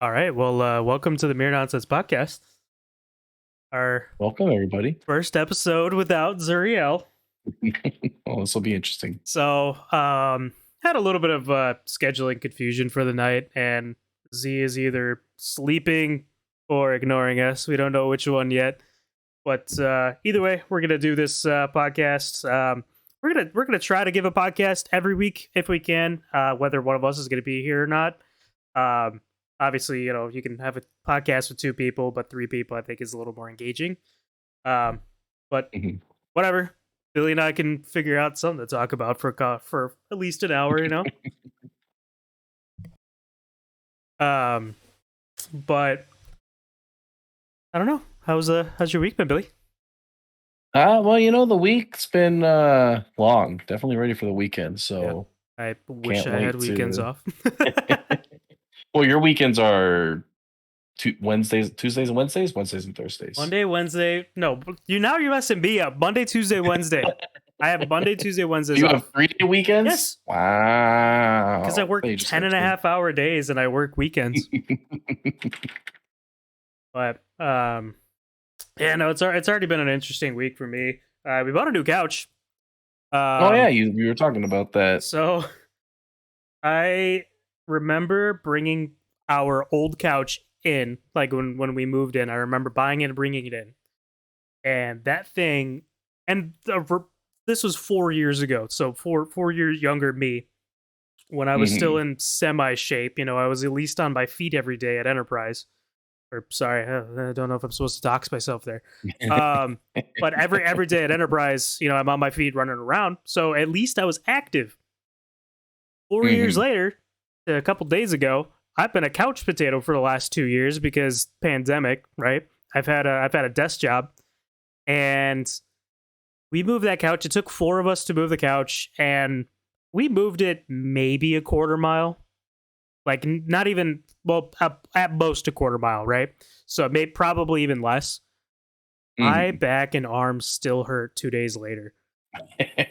All right. Well, welcome to the Mere Nonsense Podcast. Our Welcome, everybody. first episode without Zuriel. Well, this will be interesting. So, had a little bit of scheduling confusion for the night, and Z is either sleeping or ignoring us. We don't know which one yet. But either way, we're gonna do this podcast. We're gonna try to give a podcast every week if we can, whether one of us is gonna be here or not. Um, Obviously, you can have a podcast with two people, but three people I think is a little more engaging. But Mhm. whatever. Billy and I can figure out something to talk about for at least an hour. Um, but I don't know. How's your week been, Billy? Well, the week's been long. Definitely ready for the weekend. Yeah, So I wish can't I had wait weekends to. off. Well, your weekends are Wednesdays, Tuesdays, and Wednesdays and Thursdays. Monday, Wednesday. No, you're messing me up. Monday, Tuesday, Wednesday. I have Monday, Tuesday, Wednesdays You off. have 3-day weekends? Yes, because I Wow. work They just 10 have and a half hour days and I work weekends. two. But yeah, no, it's already been an interesting week for me. We bought a new couch. Oh yeah, you were talking about that. So I remember bringing our old couch in, like when we moved in. I remember buying it and bringing it in, and that thing, and this was 4 years ago. So four years younger me, when I was still Mhm. in semi shape. I was at least on my feet every day at Enterprise. Or sorry, I don't know if I'm supposed to dox myself there. But every day at Enterprise, I'm on my feet running around. So at least I was active. 4 years Mhm. later, a couple days ago, I've been a couch potato for the last 2 years because pandemic, right? I've had a desk job, and we moved that couch. It took four of us to move the couch, and we moved it maybe a quarter mile, like not even, well, at most a quarter mile, right? So it may probably even less. My Mhm. back and arms still hurt 2 days later,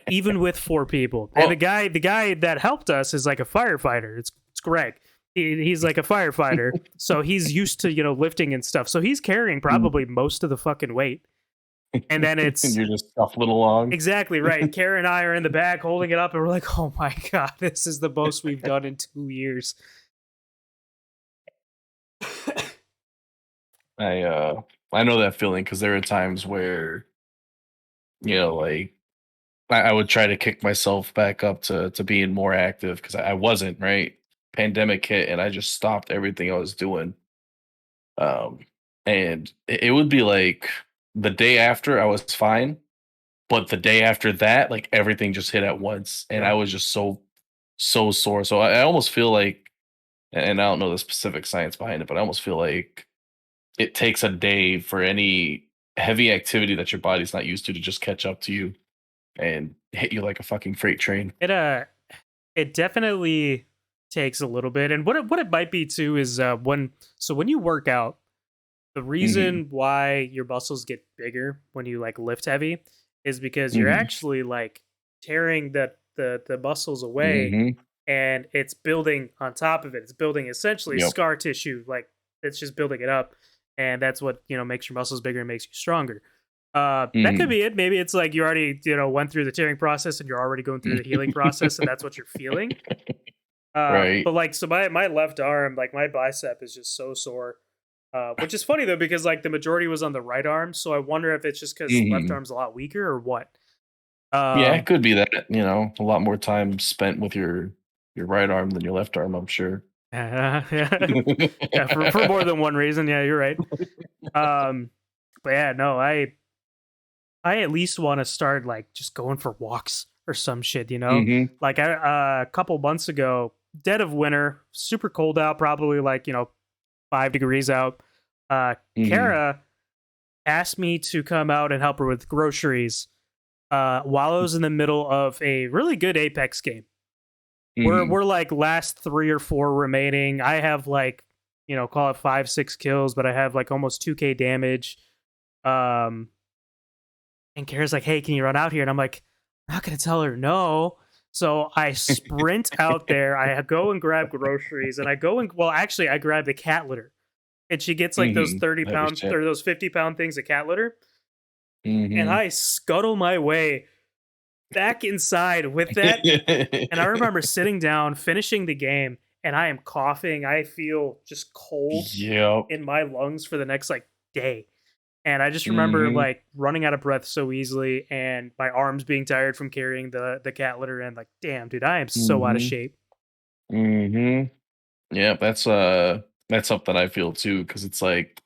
even with four people. And the Well, guy that helped us is like a firefighter. It's Greg. He's like a firefighter, so he's used to lifting and stuff. So he's carrying probably most of the fucking weight. And then it's you're just shuffling along. exactly right. Kara and I are in the back holding it up, and we're like, "Oh my god, this is the most we've done in 2 years." I uh I know that feeling because there are times where like I would try to kick myself back up to being more active because I wasn't right. Pandemic hit and I just stopped everything I was doing. Um, and it would be like the day after I was fine, but the day after that, like everything just hit at once, and I Yeah. was just so sore. So I almost feel like, and I don't know the specific science behind it, but I almost feel like it takes a day for any heavy activity that your body's not used to just catch up to you and hit you like a fucking freight train. It definitely takes a little bit. And what it might be too is when you work out, the Mhm, reason why your muscles get bigger when you like lift heavy is because you're mhm, actually like tearing the muscles away, mhm. and it's building on top of it. It's building essentially Yep. scar tissue, like it's just building it up, and that's what makes your muscles bigger and makes you stronger. That could Mhm. be it. Maybe it's like you already went through the tearing process and you're already going through the healing process, and that's what you're feeling. Right. But like, so my left arm, like my bicep is just so sore. Which is funny though, because like the majority was on the right arm, so I wonder if it's just because left Mhm. arm's a lot weaker or what. Yeah, it Um, could be that, a lot more time spent with your right arm than your left arm, I'm sure. yeah, yeah, for more than one reason. Yeah, you're right. Um, but yeah, no, I at least want to start like just going for walks or some shit. Mhm. Like a couple months ago, dead of winter, super cold out, probably like 5 degrees out. Mhm. Kara asked me to come out and help her with groceries while I was in the middle of a really good Apex game. We're Mhm. we're like last three or four remaining. I have like call it 5-6 kills, but I have like almost 2K damage. Um, and Kara's like, "Hey, can you run out here?" And I'm like, "I'm not gonna tell her no." So I sprint out there. I go and grab groceries, and I go and well, actually, I grab the cat litter, and she gets like those Mhm. 30 Heavy pound shit. or those 50-pound things of cat litter, and Mhm. I scuttle my way back inside with that. And I remember sitting down, finishing the game, and I am coughing. I feel just cold Yep. in my lungs for the next like day. And I just remember Mhm. like running out of breath so easily and my arms being tired from carrying the cat litter and like, damn, dude, I am so out of Mhm. shape. Mhm. Yeah, that's something I feel too, because it's like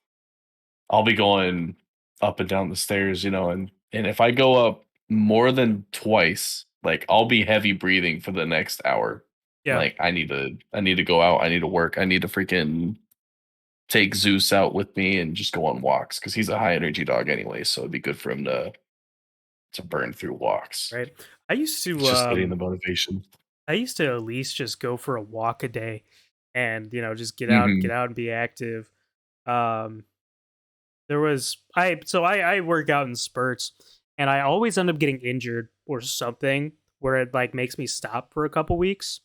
I'll be going up and down the stairs, and if I go up more than twice, like I'll be heavy breathing for the next hour. Yeah, Like I need to go out, I need to work, I need to freaking take Zeus out with me and just go on walks because he's a high energy dog anyway, so it'd be good for him to burn through walks. right. I used It's to just getting the um motivation. I used to at least just go for a walk a day and just get Mhm. out and be active. Um there was I work out in spurts and I always end up getting injured or something where it like makes me stop for a couple weeks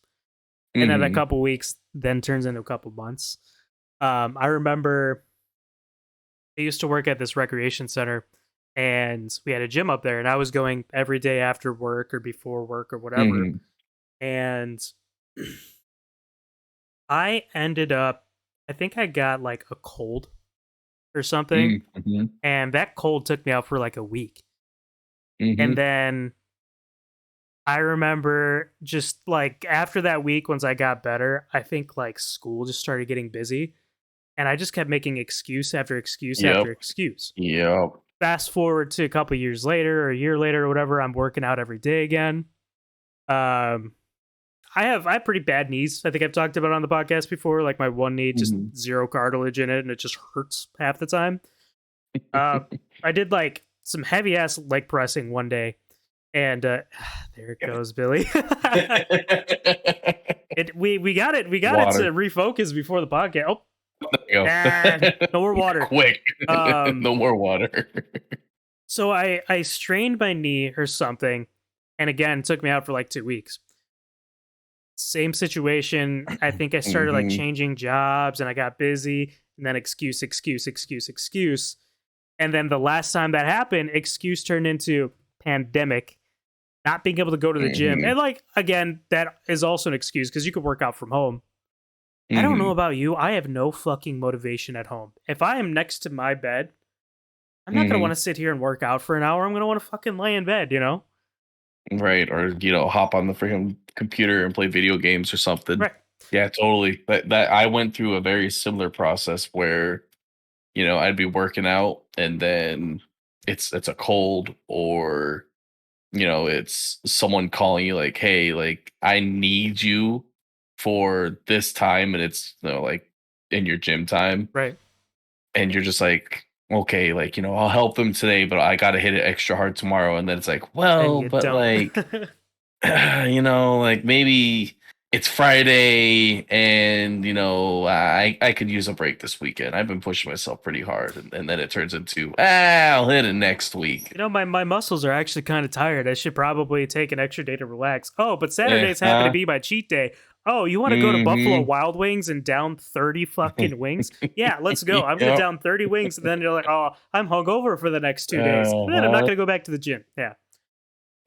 and then a Mhm. couple weeks then turns into a couple months. I remember I used to work at this recreation center and we had a gym up there and I was going every day after work or before work or whatever. Mhm. And I ended up I think I got like a cold or something Mhm. Mhm. and that cold took me out for like a week. And Mhm. then I remember just like after that week once I got better, I think like school just started getting busy and I just kept making excuse after excuse Yep. after excuse. Yep. Fast forward to a couple years later or a year later or whatever, I'm working out every day again. Um, I have pretty bad knees. I think I've talked about it on the podcast before. Like my one knee, just Mhm. zero cartilage in it, and it just hurts half the time. Uh, I did like some heavy ass leg pressing one day, and there it goes, Billy. We got it to Water. refocus before the podcast. Oh, There you no more go. water. Quick. Um, No more water. so I strained my knee or something, and again took me out for like 2 weeks. Same situation. I think I started like Mhm. changing jobs, and I got busy, and then excuse, excuse, excuse, excuse, and then the last time that happened, excuse turned into pandemic. Not being able to go to the gym, Mhm. and like again, that is also an excuse because you could work out from home. I don't know Mhm. about you. I have no fucking motivation at home. If I am next to my bed, I'm not gonna want Mhm. to sit here and work out for an hour. I'm gonna want to fucking lay in bed, you know? Right, or, hop on the freaking computer and play video games or something. Right, Yeah, totally. That I went through a very similar process where, I'd be working out and then it's a cold or, it's someone calling you like, "Hey, like, I need you for this time," and it's, like, in your gym time, right. and you're just like, "Okay, like, I'll help them today, but I gotta hit it extra hard tomorrow," and then it's like, And "Well, you but, don't. like, like maybe it's Friday and I could use a break this weekend. I've been pushing myself pretty hard and then it turns into I'll hit it next week. My muscles are actually kind of tired. I should probably take an extra day to relax. Oh, but Saturdays happen to Huh? be my cheat day. Oh, you want to go to Buffalo Mm-hmm. Wild Wings and down 30 fucking wings? Yeah, let's go. I'm going to Yep. down 30 wings. And then you're like, oh, I'm hungover for the next 2 days. And then I'm not Uh-huh. going to go back to the gym. Yeah.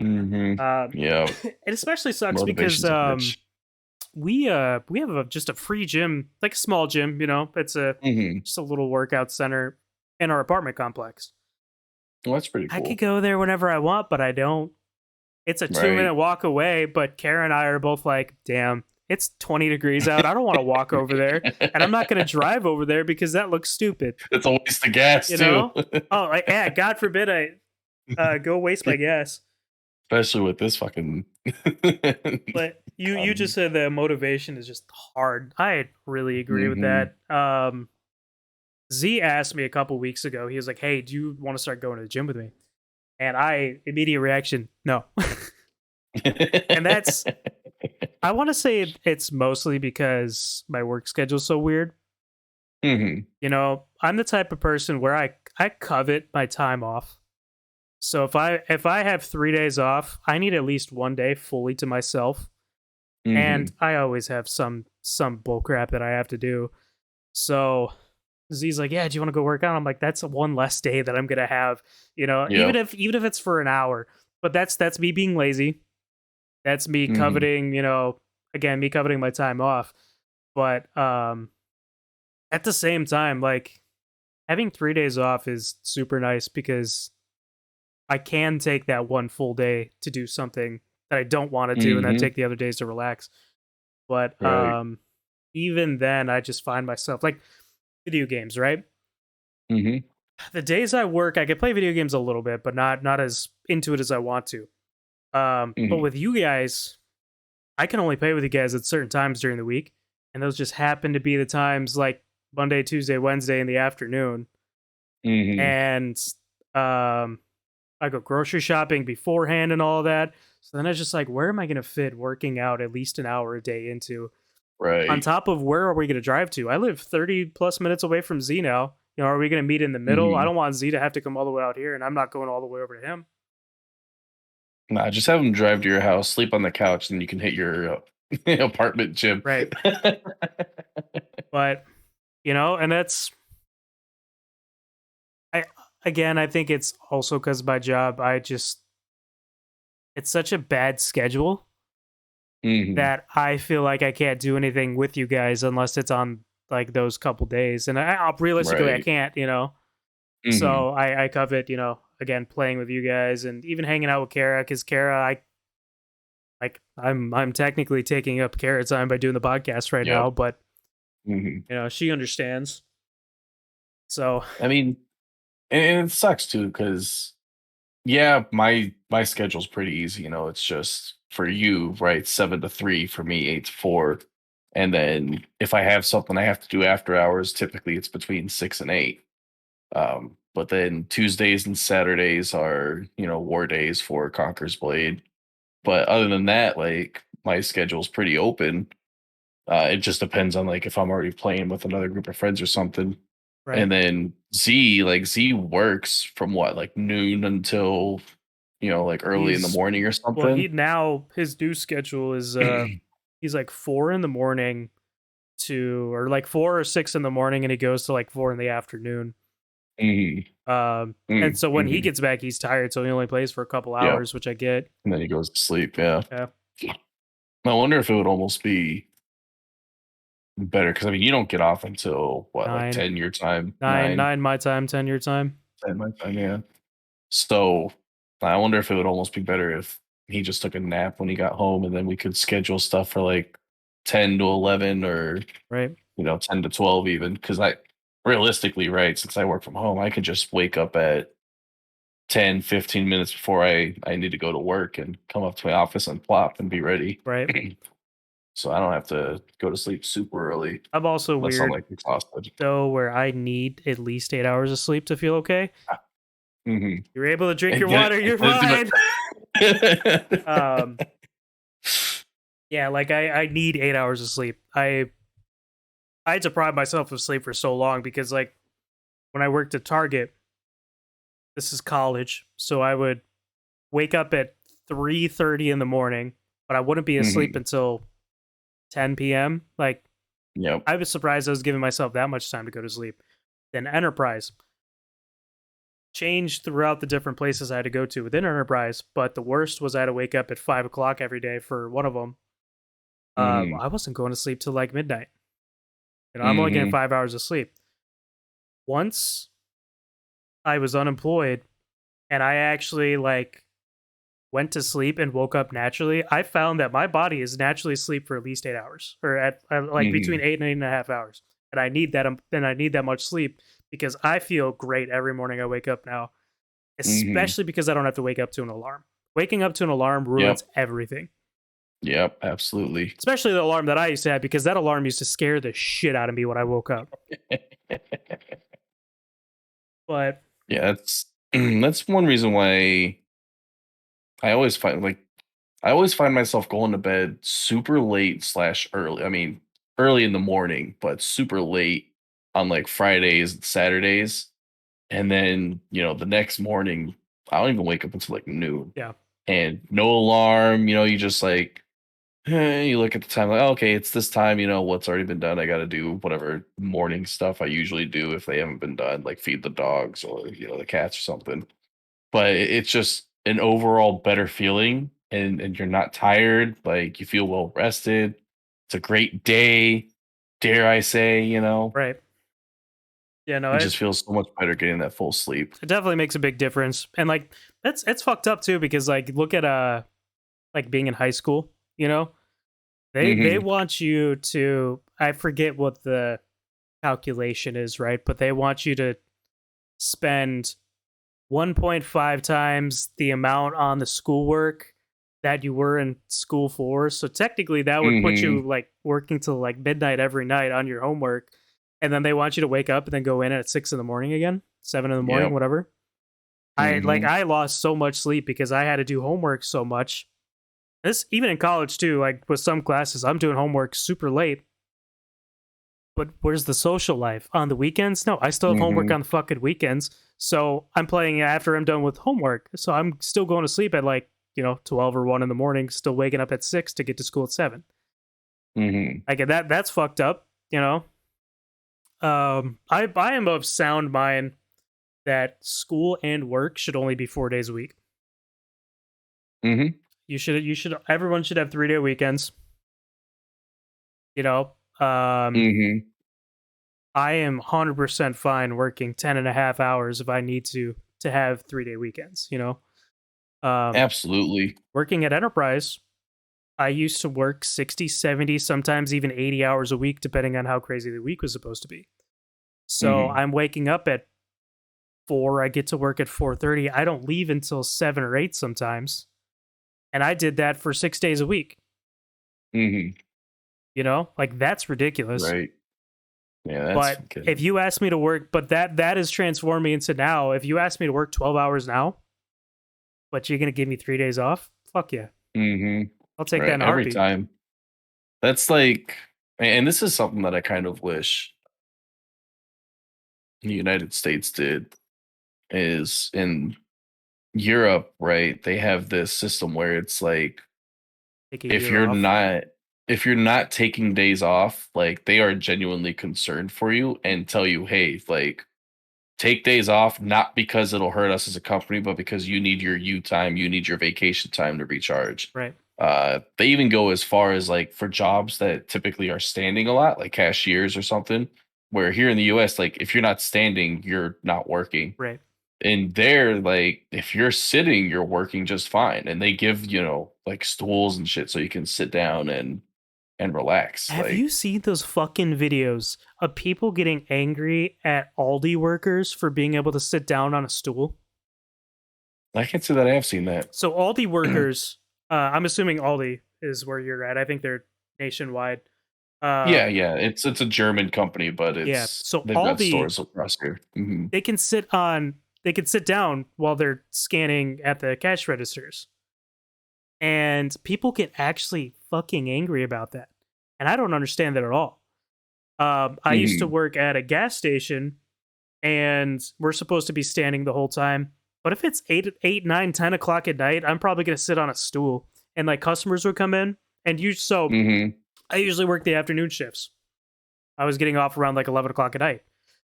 Mm-hmm. Um, Yep. it especially sucks because Motivation's a bitch. we have just a free gym, like a small gym, it's a Mm-hmm. just a little workout center in our apartment complex. Well, that's pretty I could cool. go there whenever I want, but I don't. It's a 2 minute Right. walk away, but Kara and I are both like, damn, it's 20 degrees out. I don't want to walk over there. And I'm not going to drive over there because that looks stupid, It's a waste of gas you too. know? Oh, yeah, God forbid I go waste my gas. Especially with this fucking But you just um, said that motivation is just hard. I really agree with mhm. that. Z asked me a couple weeks ago. He was like, "Hey, do you want to start going to the gym with me?" And I immediate reaction, no. And that's I want to say it's mostly because my work schedule's so weird. Mhm. I'm the type of person where I covet my time off. So if I have 3 days off, I need at least one day fully to myself. And Mhm. I always have some bull crap that I have to do. So Z's like, yeah, do you want to go work out? I'm like, that's one less day that I'm gonna have, even Yep. if it's for an hour. But that's me being lazy. That's me Mhm. coveting, again, me coveting my time off. But at the same time, like having 3 days off is super nice because I can take that one full day to do something that I don't want to do and then Mhm. take the other days to relax. But Right. even then I just find myself like video games, right? Mhm. The days I work, I can play video games a little bit, but not as into it as I want to. But Mhm. with you guys, I can only play with you guys at certain times during the week, and those just happen to be the times like Monday, Tuesday, Wednesday in the afternoon. Mhm. And um I go grocery shopping beforehand and all that. So then I was just like, where am I going to fit working out at least an hour a day into? On Right. top of where are we going to drive to? I live 30 plus minutes away from Z now. Are we going to meet in the middle? I Mhm. don't want Z to have to come all the way out here, and I'm not going all the way over to him. Nah, just have them drive to your house, sleep on the couch, and you can hit your apartment gym. Right. But, and I, again, I think it's also because my job, it's such a bad schedule Mhm. that I feel like I can't do anything with you guys unless it's on like those couple days. And realistically, I Right. can't. Mhm. So I covet, again, playing with you guys and even hanging out with Kara because Kara, I'm technically taking up Kara time by doing the podcast right Yep. now, but Mhm. she understands. So I mean, and it sucks too because yeah, my schedule's pretty easy. It's just for you, right? 7 to 3 for me, 8 to 4, and then if I have something I have to do after hours, typically it's between 6 and 8. But then Tuesdays and Saturdays are war days for Conquer's Blade. But other than that, like my schedule's pretty open. It just depends on like if I'm already playing with another group of friends or something. right, And then Z works from what, like noon until like early in the he's morning or well, something. he now his new schedule is he's like 4 in the morning to or like 4 or 6 in the morning, and he goes to like 4 in the afternoon. Mhm. And so when he Mhm. gets back, he's tired, so he only plays for a couple Yep. hours, which I get. And then he goes to sleep. Yeah. Yeah, I wonder if it would almost be better because I mean you don't get off until what, like nine, 10 your time, nine, 9, nine my time, 10 your time. 10 my time, yeah. So I wonder if it would almost be better if he just took a nap when he got home and then we could schedule stuff for like 10 to 11 or Right, 10 to 12 even because I realistically, right, since I work from home, I could just wake up at 10, 15 minutes before I need to go to work and come up to my office and plop and be ready. right. So I don't have to go to sleep super early I'm also unless I'm weird like exhausted. though, where I need at least 8 hours of sleep to feel okay. Mhm. You're able to drink And your get water, you're it fine. Um, do it. yeah, like I need 8 hours of sleep. I deprived myself of sleep for so long because like when I worked at Target, this is college, so I would wake up at 3:30 in the morning, but I wouldn't be asleep Mhm. until 10 p.m. Like Yep. I was surprised I was giving myself that much time to go to sleep. Then Enterprise changed throughout the different places I had to go to within Enterprise, but the worst was I had to wake up at 5 o'clock every day for one of them. Mhm. I wasn't going to sleep till like midnight. I'm only getting Mhm. 5 hours of sleep. Once I was unemployed and I actually like went to sleep and woke up naturally, I found that my body is naturally asleep for at least 8 hours, or at like between Mhm. 8 and 8.5 hours, and I need that. And I need that much sleep because I feel great every morning I wake up now, Mhm. especially because I don't have to wake up to an alarm. Waking up to an alarm ruins Yep. everything, Yep. Absolutely. especially the alarm that I used to have because that alarm used to scare the shit out of me when I woke up. But Yeah, that's that's one reason why I always find like I always find myself going to bed super late slash early. I mean, early in the morning, but super late on like Fridays and Saturdays. And then, the next morning I don't even wake up until like noon, Yeah. and no alarm. You just like you look at the time like, "Oh, okay, it's this time. What's already been done. I got to do whatever morning stuff I usually do if they haven't been done, like feed the dogs or the cats or something. But it's just an overall better feeling, and you're not tired. Like you feel well rested. It's a great day, dare I say? Right. Yeah, no, It it just feels so much better getting that full sleep. it definitely makes a big difference. And like that's it's fucked up too because like look at like being in high school, you know? They Hmm. want you to I forget what the calculation is, right? But they want you to spend 1.5 times the amount on the schoolwork that you were in school for. So technically that would put you Hmm. like working till like midnight every night on your homework. And then they want you to wake up and then go in at 6 in the morning again, 7 in the morning, Yep. whatever. Hmm. I lost so much sleep because I had to do homework so much. This even in college too, like with some classes, I'm doing homework super late. But where's the social life? On the weekends? No, I still have homework Hmm. on the fucking weekends. So I'm playing after I'm done with homework. So I'm still going to sleep at like, 12 or 1 in the morning, still waking up at 6 to get to school at 7. Hmm. I get that's fucked up. I am of sound mind that school and work should only be 4 days a week. Hmm. Everyone should have 3-day weekends, you know. Um Hmm. I am 100% fine working 10 and a half hours if I need to have 3-day weekends. Um, Absolutely. Working at Enterprise, I used to work 60, 70, sometimes even 80 hours a week, depending on how crazy the week was supposed to be. So Hmm. I'm waking up at 4, I get to work at 4:30. I don't leave until 7 or 8 sometimes. And I did that for 6 days a week, Hmm. Like that's ridiculous. Right. Yeah, that's But if fucking. you ask me to work, but that has transformed me into now, if you ask me to work 12 hours now, but you're going to give me 3 days off, fuck yeah. Hmm. I'll take that Right. in a Every heartbeat. time. That's like, and this is something that I kind of wish the United States did is in Europe, right? They have this system where it's like Take a if year you're off. not if you're not taking days off, like they are genuinely concerned for you and tell you, "Hey, like take days off not because it'll hurt us as a company, but because you need your you time, you need your vacation time to recharge." Right. They even go as far as like for jobs that typically are standing a lot, like cashiers or something, where here in the US, like if you're not standing, you're not working. Right. And there, like if you're sitting, you're working just fine. And they give, like stools and shit so you can sit down and relax. Have Like you seen those fucking videos of people getting angry at Aldi workers for being able to sit down on a stool? I can't say that I have seen that. So Aldi workers, I'm assuming Aldi is where you're at. I think they're nationwide. Yeah, Um, yeah. It's a German company, but yeah. it's So they've got Aldi, stores across here. Hmm. they can they can sit down while they're scanning at the cash registers, and people get actually fucking angry about that, and I don't understand that at all. I used to Hmm. work at a gas station and we're supposed to be standing the whole time. But if it's 8, 9, 10 o'clock at night, I'm probably gonna sit on a stool. And like customers would come in, and Hmm. I usually work the afternoon shifts. I was getting off around like 11 o'clock at night.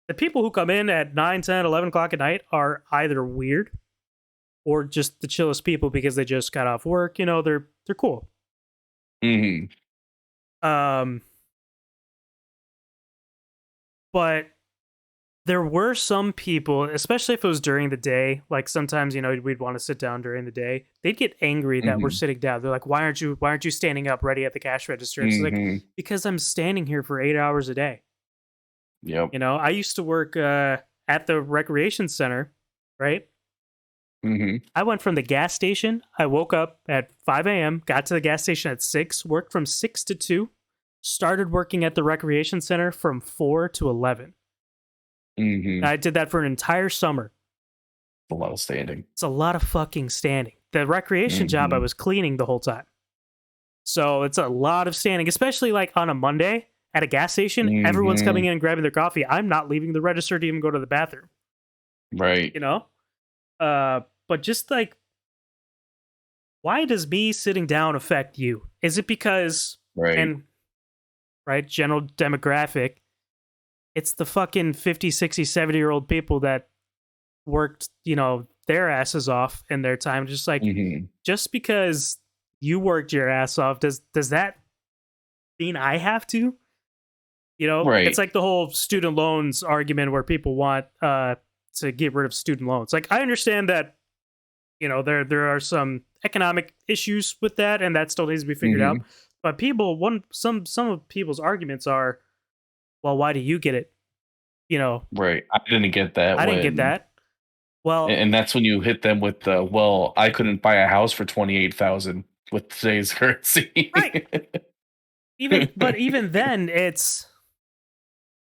The people who come in at 9, 10, 11 o'clock at night are either weird or just the chillest people because they just got off work. They're cool. Hmm. Um, but there were some people, especially if it was during the day, like sometimes, we'd want to sit down during the day. They'd get angry that we're Hmm. sitting down. They're like, why aren't you standing up ready at the cash register? It's like, Hmm. because I'm standing here for 8 hours a day. Yep. I used to work at the recreation center, right? Hmm. I went from the gas station. I woke up at 5 a.m., got to the gas station at 6, worked from 6 to 2, started working at the recreation center from 4 to 11. Hmm. I did that for an entire summer. A lot of standing. It's a lot of fucking standing. The recreation job, I Hmm. was cleaning the whole time. So it's a lot of standing, especially like on a Monday at a gas station. Everyone's coming Hmm. in and grabbing their coffee. I'm not leaving the register to even go to the bathroom, Right. you know? Uh, but just like, why does me sitting down affect you? Is it because, Right. and right, general demographic, it's the fucking 50, 60, 70-year-old people that worked, their asses off in their time. Just like, Hmm. just because you worked your ass off, does that mean I have to? It's Right. like the whole student loans argument where people want to get rid of student loans. Like, I understand that, there are some economic issues with that, and that still needs to be figured out. Hmm. But people, some of people's arguments are, well, why do you get it? You know, Right. I didn't get that I didn't get when, that. Well, and that's when you hit them with the, well, I couldn't buy a house for 28,000 with today's right. currency. Even then, it's,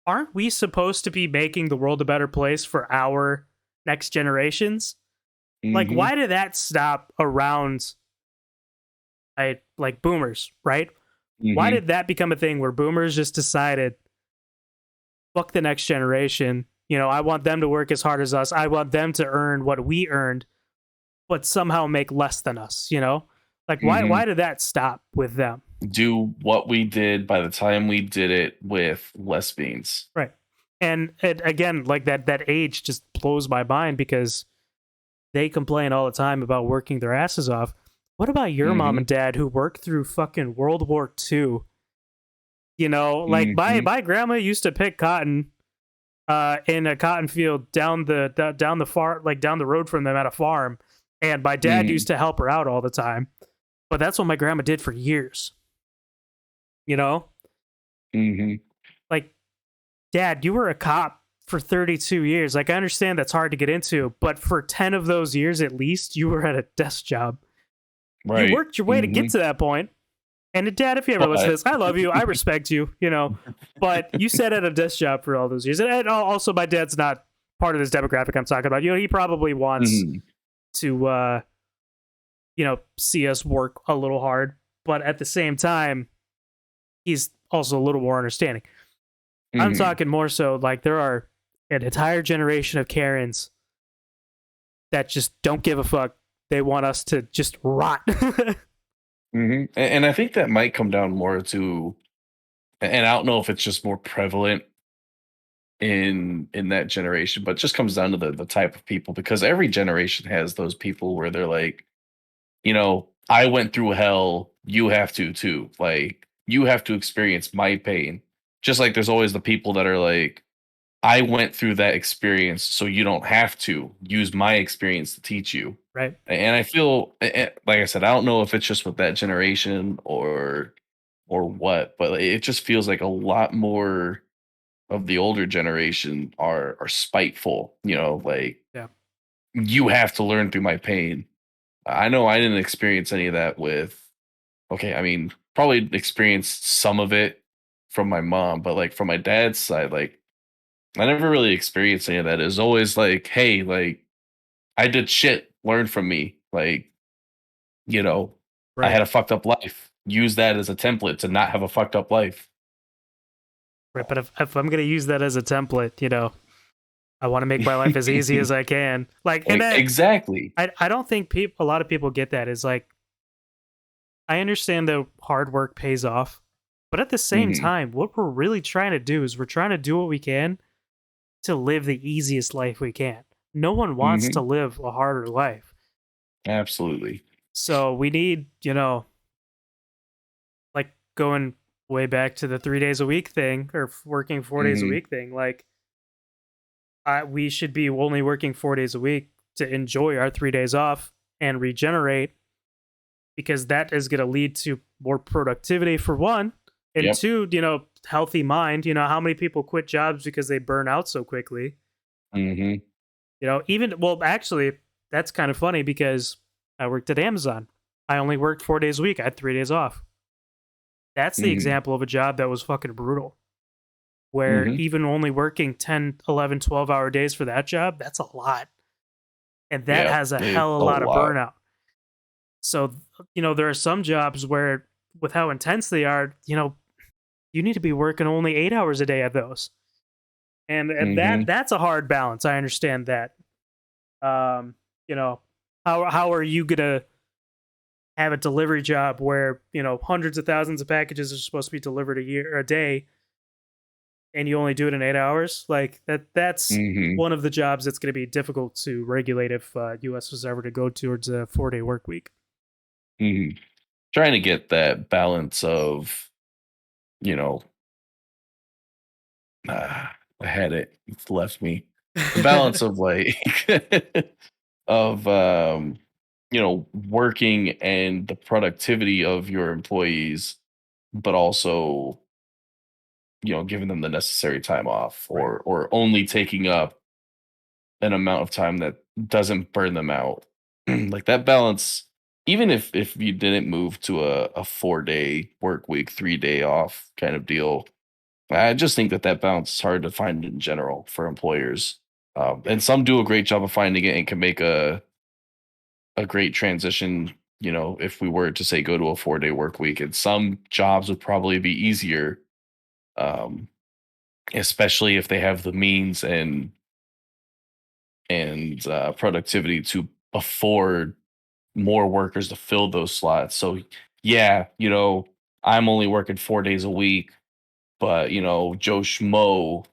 aren't we supposed to be making the world a better place for our next generations? Like, Hmm. why did that stop around, like boomers, right? Why Hmm. did that become a thing where boomers just decided, fuck the next generation? I want them to work as hard as us. I want them to earn what we earned, but somehow make less than us, Like, why Hmm. why did that stop with them? Do what we did by the time we did it with less beans. Right. And again, like that age just blows my mind because they complain all the time about working their asses off. What about your mom and Hmm. dad who worked through fucking World War II? Like Hmm. my grandma used to pick cotton in a cotton field down the far like down the road from them at a farm, and my dad Hmm. used to help her out all the time. But that's what my grandma did for years. You know, Hmm. like, Dad, you were a cop for 32 years. Like, I understand that's hard to get into, but for 10 of those years at least, you were at a desk job. You Right. worked your way to get Hmm. to that point. And Dad, if you ever listen to But this, I love you. I respect you, but you sat at a desk job for all those years. And also, my dad's not part of this demographic I'm talking about. He probably wants mhm, to, see us work a little hard. But at the same time, he's also a little more understanding. I'm mhm, talking more so like there are an entire generation of Karens that just don't give a fuck. They want us to just rot. mhm, and I think that might come down more to, and I don't know if it's just more prevalent in that generation, but it just comes down to the type of people, because every generation has those people where they're like, I went through hell, you have to too. Like, you have to experience my pain. Just like there's always the people that are like, I went through that experience, so you don't have to use my experience to teach you. Right? And I feel, like I said, I don't know if it's just with that generation or what, but it just feels like a lot more of the older generation are spiteful. Like, Yeah. you have to learn through my pain. I know I didn't experience any of that with. Okay, I mean, probably experienced some of it from my mom, but like from my dad's side, like I never really experienced any of that. It's always like, hey, like I did shit, learn from me. Like, you know, I Right. had a fucked up life. Use that as a template to not have a fucked up life. Right. But if I'm gonna use that as a template, I want to make my life as easy as I can. Like, and that Exactly. I don't think a lot of people get that. Is like, I understand that hard work pays off, but at the same Hmm. time, what we're really trying to do is we're trying to do what we can to live the easiest life we can. No one wants to Hmm. live a harder life. Absolutely. So we need, like, going way back to the 3 days a week thing or working 4 days a Hmm. week thing. Like, we should be only working 4 days a week to enjoy our 3 days off and regenerate, because that is going to lead to more productivity for one, and Yep. two, healthy mind. How many people quit jobs because they burn out so quickly? Hmm. Even, well, actually, that's kind of funny because I worked at Amazon. I only worked 4 days a week. I had 3 days off. That's the Hmm. example of a job that was fucking brutal. Where Hmm. even only working 10, 11, 12-hour days for that job, that's a lot. And that Yeah. has a It's hell of a a lot of lot. burnout. So, there are some jobs where, with how intense they are, you need to be working only 8 hours a day at those. And Hmm. that's a hard balance. I understand that. Um, you know, how are you gonna have a delivery job where hundreds of thousands of packages are supposed to be delivered a day, and you only do it in 8 hours? Like that's Hmm. one of the jobs that's going to be difficult to regulate if us was ever to go towards a 4-day work week. Hmm. Trying to get that balance of, you know, I had it, it's left me. The balance of like of working and the productivity of your employees, but also, giving them the necessary time off, Right. or only taking up an amount of time that doesn't burn them out. Like that balance, even if you didn't move to a 4-day work week, 3-day off kind of deal, I just think that that balance is hard to find in general for employers. Yeah. And some do a great job of finding it and can make a great transition. If we were to say go to a 4-day work week, and some jobs would probably be easier, um, especially if they have the means and productivity to afford more workers to fill those slots. So yeah, I'm only working 4 days a week, but Joe Schmo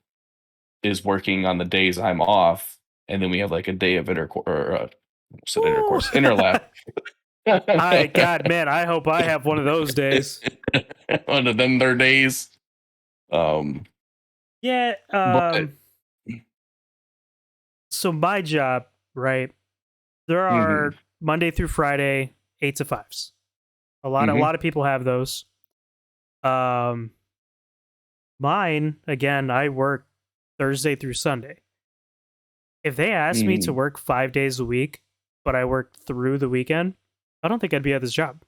is working on the days I'm off, and then we have like a day of intercourse, or said Woo! intercourse, interlap. I God, man, I hope I have one of those days. One of them their days. Um, Yeah. but So my job, right? There mhm, are Monday through Friday 8 to 5s. A mhm, lot of people have those. Um, Mine, again, I work Thursday through Sunday. If they asked me to mhm. work 5 days a week, but I work through the weekend, I don't think I'd be at this job.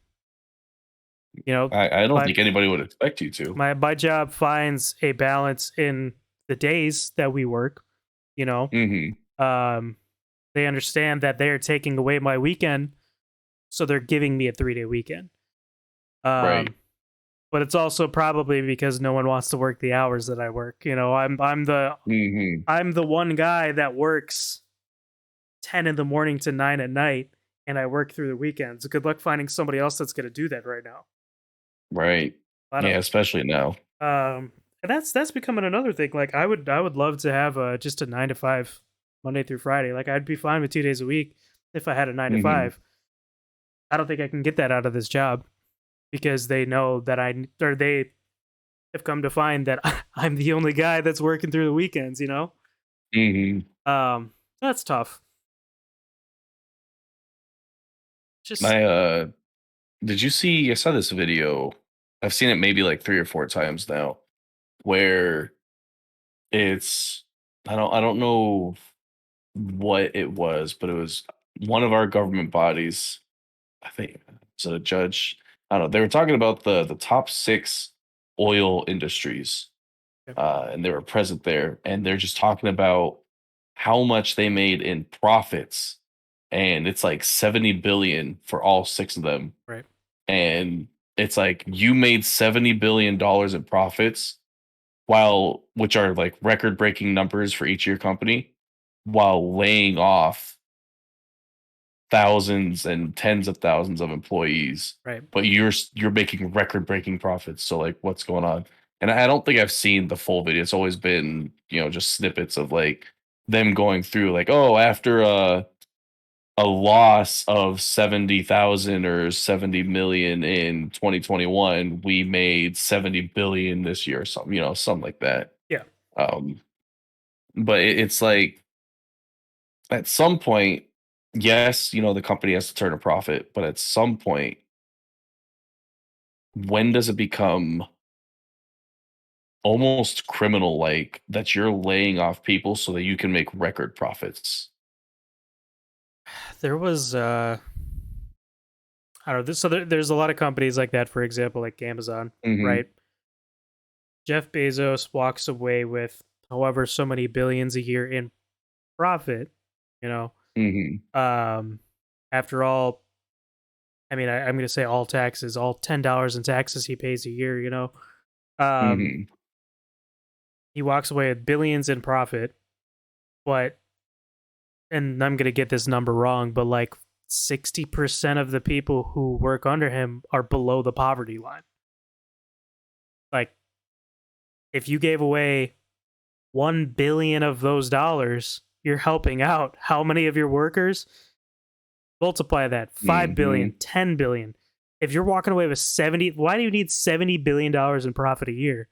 You know, I don't my think anybody would expect you to. my job finds a balance in the days that we work. You know, Mhm. um, they understand that they're taking away my weekend, so they're giving me a 3-day weekend. Right. Um, but it's also probably because no one wants to work the hours that I work. Mhm. I'm the one guy that works 10 in the morning to 9 at night, and I work through the weekends. Good luck finding somebody else that's going to do that right now. Right. I Yeah, don't. especially now. And that's becoming another thing. Like I would love to have just a 9 to 5 Monday through Friday. Like I'd be fine with 2 days a week if I had a nine to Mhm. five. I don't think I can get that out of this job because they know that or they have come to find that I'm the only guy that's working through the weekends. Mhm. That's tough. Just I did you see, I saw this video. I've seen it maybe like 3 or 4 times now, where it's I don't know what it was, but it was one of our government bodies. I think, was it a judge? I don't know. They were talking about the top 6 oil industries, and they were present there, and they're just talking about how much they made in profits, and it's like 70 billion for all 6 of them. right, And it's like you made $70 billion in profits, while which are like record breaking numbers for each of your company, while laying off thousands and tens of thousands of employees, right. but you're making record breaking profits. So like, what's going on? And I don't think I've seen the full video. It's always been, just snippets of like them going through like, oh, after a loss of 70,000 or 70 million in 2021, we made 70 billion this year, or something, something like that. Yeah, Um, but it's like, at some point, yes, the company has to turn a profit, but at some point, when does it become almost criminal like that you're laying off people so that you can make record profits? there was. I don't know. There's a lot of companies like that. For example, like Amazon, Mhm. right? Jeff Bezos walks away with however so many billions a year in profit. You know, Mhm. um, after all, I mean, I'm going to say all taxes, all $10 in taxes he pays a year. Um, Mhm. he walks away with billions in profit, but and I'm going to get this number wrong, but like 60% of the people who work under him are below the poverty line. Like, if you gave away 1 billion of those dollars, you're helping out how many of your workers? Multiply that 5 billion, Mhm. 10 billion. If you're walking away with 70, why do you need $70 billion in profit a year?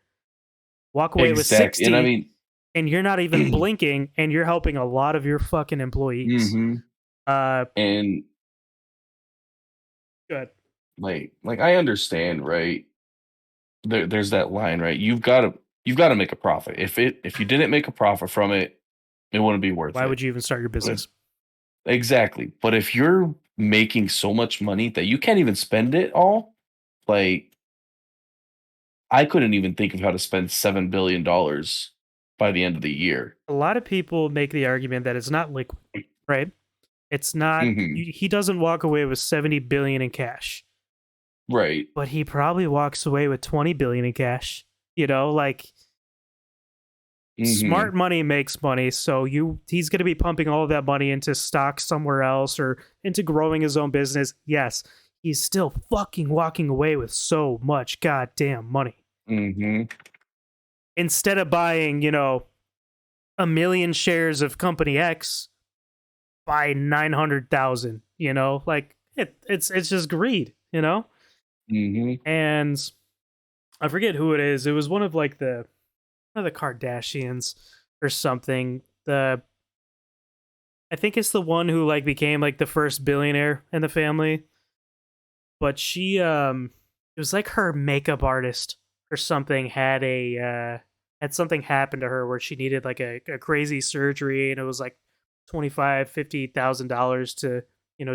Walk away with Exactly, and I 60 mean and you're not even blinking and you're helping a lot of your fucking employees. mhm, Uh, and, good. I understand, right? There's that line, right? You've gotta make a profit. If you didn't make a profit from it, it wouldn't be worth Why it. would you even start your But business? exactly, but if you're making so much money that you can't even spend it all, like, I couldn't even think of how to spend $7 billion by the end of the year. A lot of people make the argument that it's not liquid, right? It's not, Mhm. he doesn't walk away with 70 billion in cash, Right. but he probably walks away with 20 billion in cash. You know, like, smart Mhm. money makes money, so he's going to be pumping all of that money into stocks somewhere else or into growing his own business. Yes, he's still fucking walking away with so much goddamn money. Mhm. Instead of buying, 1 million shares of company X, buy 900,000, like, it's just greed. Mhm. And I forget who it is. It was one of the Kardashians or something. I think it's the one who like became like the first billionaire in the family. But she it was like her makeup artist or something had something happen to her where she needed like a crazy surgery, and it was like 25-50,000 dollars to,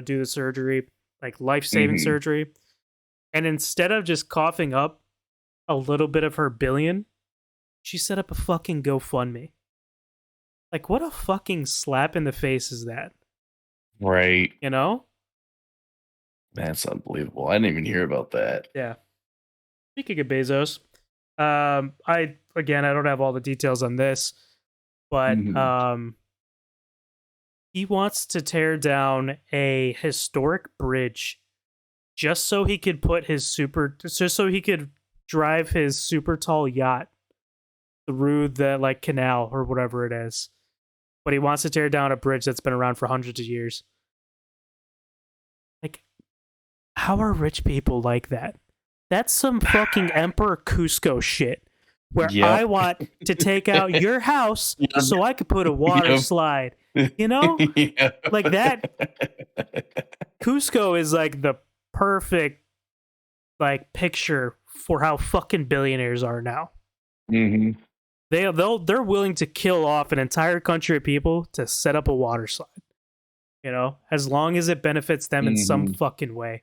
do the surgery, like life-saving Mhm. surgery. And instead of just coughing up a little bit of her billion, she set up a fucking GoFundMe. Like, what a fucking slap in the face is that? Right. You know? That's unbelievable. I didn't even hear about that. Yeah. Speaking of Bezos, I don't have all the details on this, but Mhm. he wants to tear down a historic bridge just so he could drive his super tall yacht through the like canal or whatever it is. But he wants to tear down a bridge that's been around for hundreds of years. Like, how are rich people like that? That's some fucking Emperor Cusco shit. Where I Yep. want to take out your house Yep. so I could put a water Yep. slide. You know? Yep. Like that, Cusco is like the perfect like picture for how fucking billionaires are now. Mhm. They're willing to kill off an entire country of people to set up a water slide. As long as it benefits them in some Mhm. fucking way.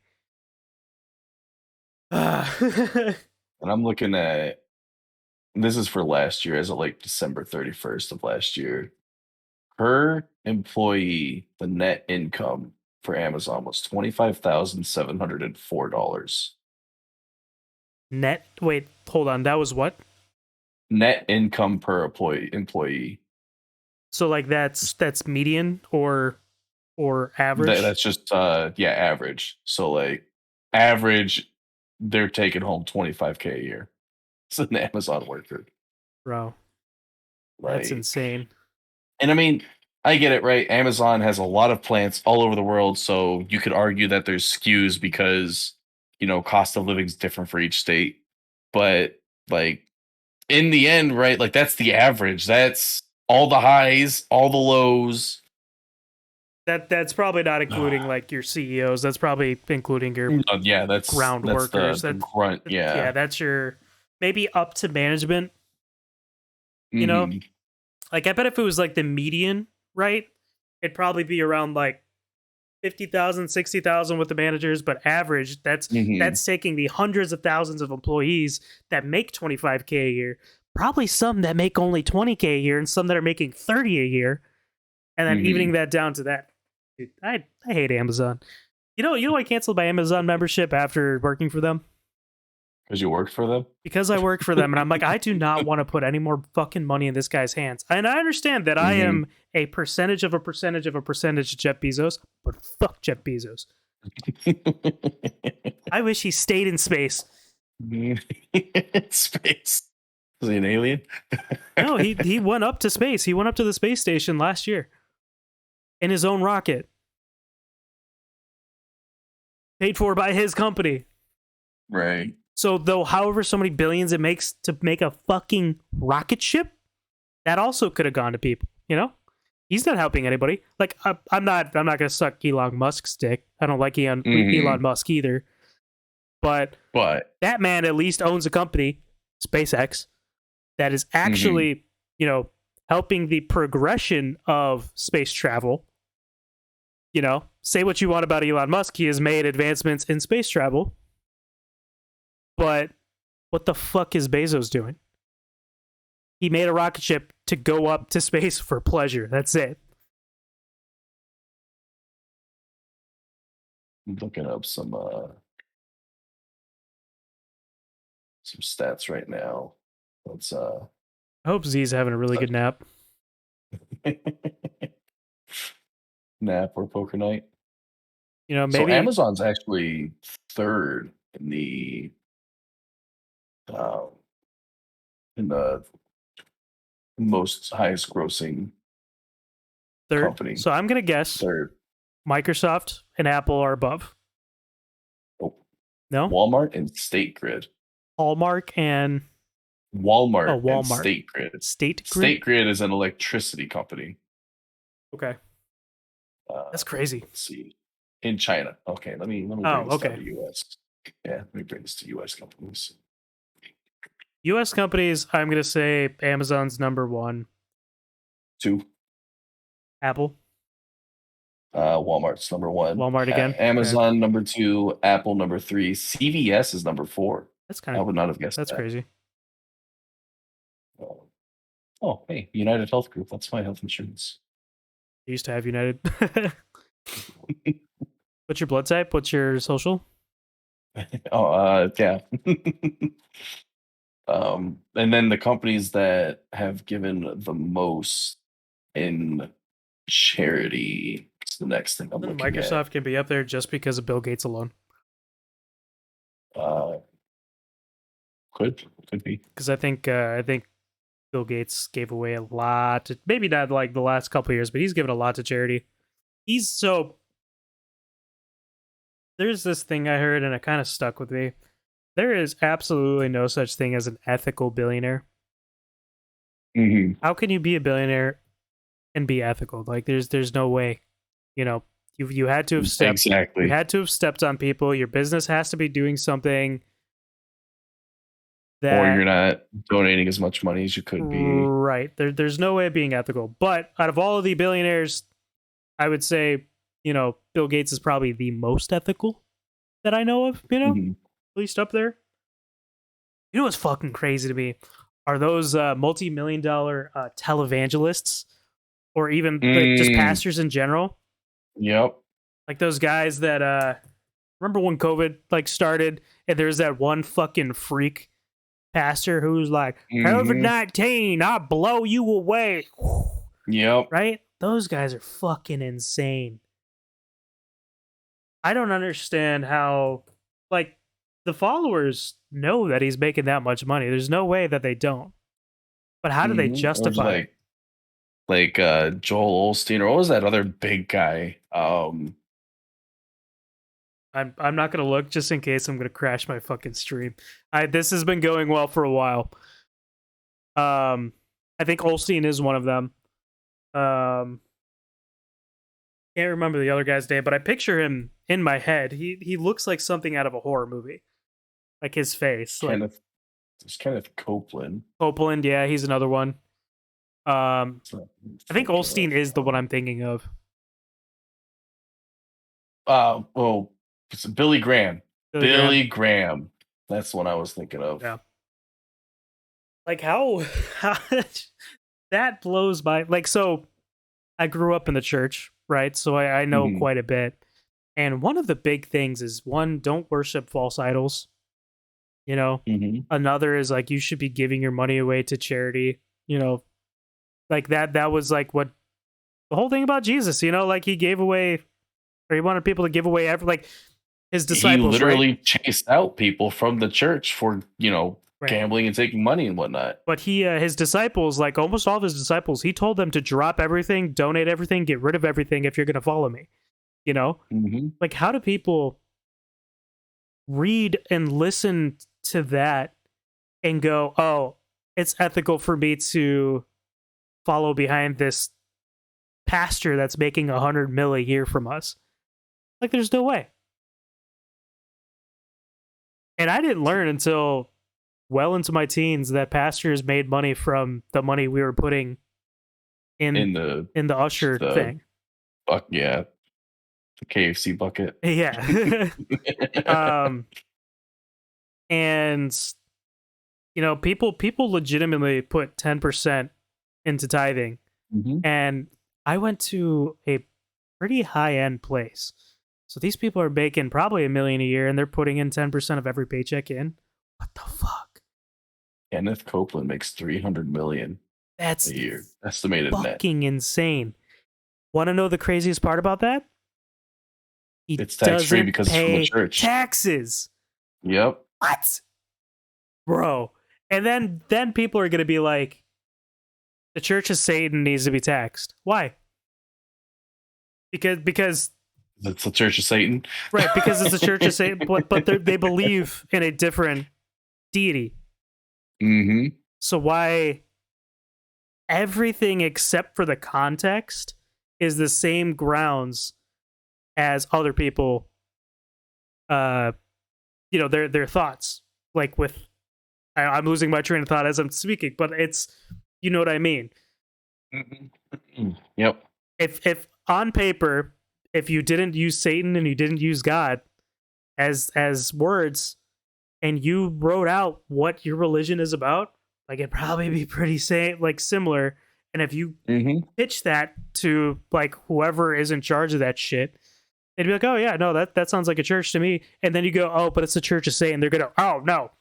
And I'm looking at this is for last year as of like December 31st of last year. Per employee, the net income for Amazon was $25,704. Net. Wait, hold on. That was what? Net income per employee. So like that's median or average. That's just yeah, average. So like average, they're taking home 25K a year. It's an Amazon worker. Bro, that's Like, insane. and I mean, I get it, right? Amazon has a lot of plants all over the world, so you could argue that there's skews because, cost of living is different for each state. But like in the end, right? Like that's the average. That's all the highs, all the lows. That's probably not including like your CEOs. That's probably including your Yeah, ground that's workers. the grunt. Yeah, Yeah. that's your maybe up to management. You know, Hmm. like I bet if it was like the median, right, it'd probably be around like 50,000, 60,000 with the managers, but average, Hmm. that's taking the hundreds of thousands of employees that make 25K a year, probably some that make only 20K a year and some that are making 30 a year, and then evening Hmm. that down to that. Dude, I hate Amazon. I canceled my Amazon membership after working for them. Because you worked for them. because I work for them, and I'm like, I do not want to put any more fucking money in this guy's hands. And I understand that I Hmm. am a percentage of a percentage of a percentage of Jeff Bezos, but fuck Jeff Bezos. I wish he stayed in space. Space. Is he an alien? No, he went up to space. He went up to the space station last year in his own rocket, paid for by his company. Right. So, though, however so many billions it makes to make a fucking rocket ship, that also could have gone to people. You know, he's not helping anybody. Like, I'm not gonna suck Elon Musk's dick. I don't like Elon Musk either. But But that man at least owns a company, SpaceX, that is actually, you know, helping the progression of space travel. You know, say what you want about Elon Musk, he has made advancements in space travel. But what the fuck is Bezos doing? He made a rocket ship to go up to space for pleasure. That's it. I'm looking up some stats right now. Let's I hope Z's having a really good nap. nap or poker night. You know, So maybe Amazon's actually third uh, in the most highest grossing third. company. So I'm gonna guess Third. Microsoft and Apple are above. Oh, No, Walmart and State Grid. Hallmark and Walmart, oh, and Walmart. State Grid. State Grid. State Grid is an electricity company. Okay, that's crazy. Let's see. In China. Okay, let me bring Oh, this down okay. to US. Yeah, let me bring this to US companies. U.S. companies. I'm gonna say Amazon's number one. 2. Apple, Walmart's number 1. Walmart again. Okay. Amazon number 2. Apple number 3. CVS is number 4. That's kind I of would not have guessed that's that. crazy. Oh, hey, United Health Group. That's my health insurance. I used to have United. What's your blood type? What's your social? Yeah. And then the companies that have given the most in charity is the next thing I'm looking Microsoft can be up there just because of Bill Gates alone. at. Could be. Because I think Bill Gates gave away a lot. Maybe not like the last couple of years, but he's given a lot to charity. There's this thing I heard and it kind of stuck with me. There is absolutely no such thing as an ethical billionaire. Mm-hmm. How can you be a billionaire and be ethical? Like there's no way. You know, you had to have stepped. Exactly. You had to have stepped on people. Your business has to be doing something that, or you're not donating as much money as you could be. Right. There's no way of being ethical. But out of all of the billionaires, I would say, you know, Bill Gates is probably the most ethical that I know of, you know, at least up there. You know what's fucking crazy to me are those multi-million-dollar televangelists or even like, just pastors in general. Yep. Like those guys that remember when COVID like started and there's that one fucking freak pastor who's like, COVID-19, I'll blow you away. Yep. Right? Those guys are fucking insane. I don't understand how, like, the followers know that he's making that much money. There's no way that they don't. But how do they justify it? Like Joel Osteen, or what was that other big guy? I'm not gonna look just in case I'm gonna crash my fucking stream. This has been going well for a while. I think Osteen is one of them. Can't remember the other guy's name, but I picture him in my head. He looks like something out of a horror movie, like his face. It's kind of Copeland. Copeland, yeah, he's another one. I think Osteen is the one I'm thinking of. Well, it's Billy Graham. Billy Graham. That's what I was thinking of. Yeah. Like how that blows my like. So I grew up in the church, right? So I know quite a bit. And one of the big things is one, don't worship false idols. You know, Mhm. another is like you should be giving your money away to charity. You know, like that was like what the whole thing about Jesus. You know, like he gave away or he wanted people to give away every like his He disciples, right? literally chased out people from the church for, Right. gambling and taking money and whatnot. But he his disciples, like almost all of his disciples, he told them to drop everything, donate everything, get rid of everything if you're going to follow me. You know, Mhm. like how do people read and listen to that and go, "Oh, it's ethical for me to follow behind this pastor that's making 100 mil a year from us." Like, there's no way. And I didn't learn until well into my teens that pastors made money from the money we were putting in In the in the usher the thing. yeah, the KFC bucket. Yeah. um, and people legitimately put 10% into tithing, Mhm. and I went to a pretty high end place. So these people are making probably 1 million a year, and they're putting in 10% of every paycheck in. What the fuck? Kenneth Copeland makes 300 million a That's year, estimated net. fucking insane. Want to know the craziest part about that? He It's tax free doesn't because it's from the pay church. taxes. Yep. What? Bro. And then people are going to be like, the Church of Satan needs to be taxed. Why? Because It's the Church of Satan. right, because it's the Church of Satan, but they believe in a different deity. Mhm. So why everything except for the context is the same grounds as other people uh their thoughts, like with I'm losing my train of thought as I'm speaking, but it's you know what I mean. Mhm. Yep. If on paper, if you didn't use Satan and you didn't use God as words, and you wrote out what your religion is about, like it'd probably be pretty like similar. And if you Mhm. pitch that to like whoever is in charge of that shit, they'd be like, "Oh yeah, no, that sounds like a church to me." And then you go, "Oh, but it's the Church of Satan." They're gonna, "Oh no,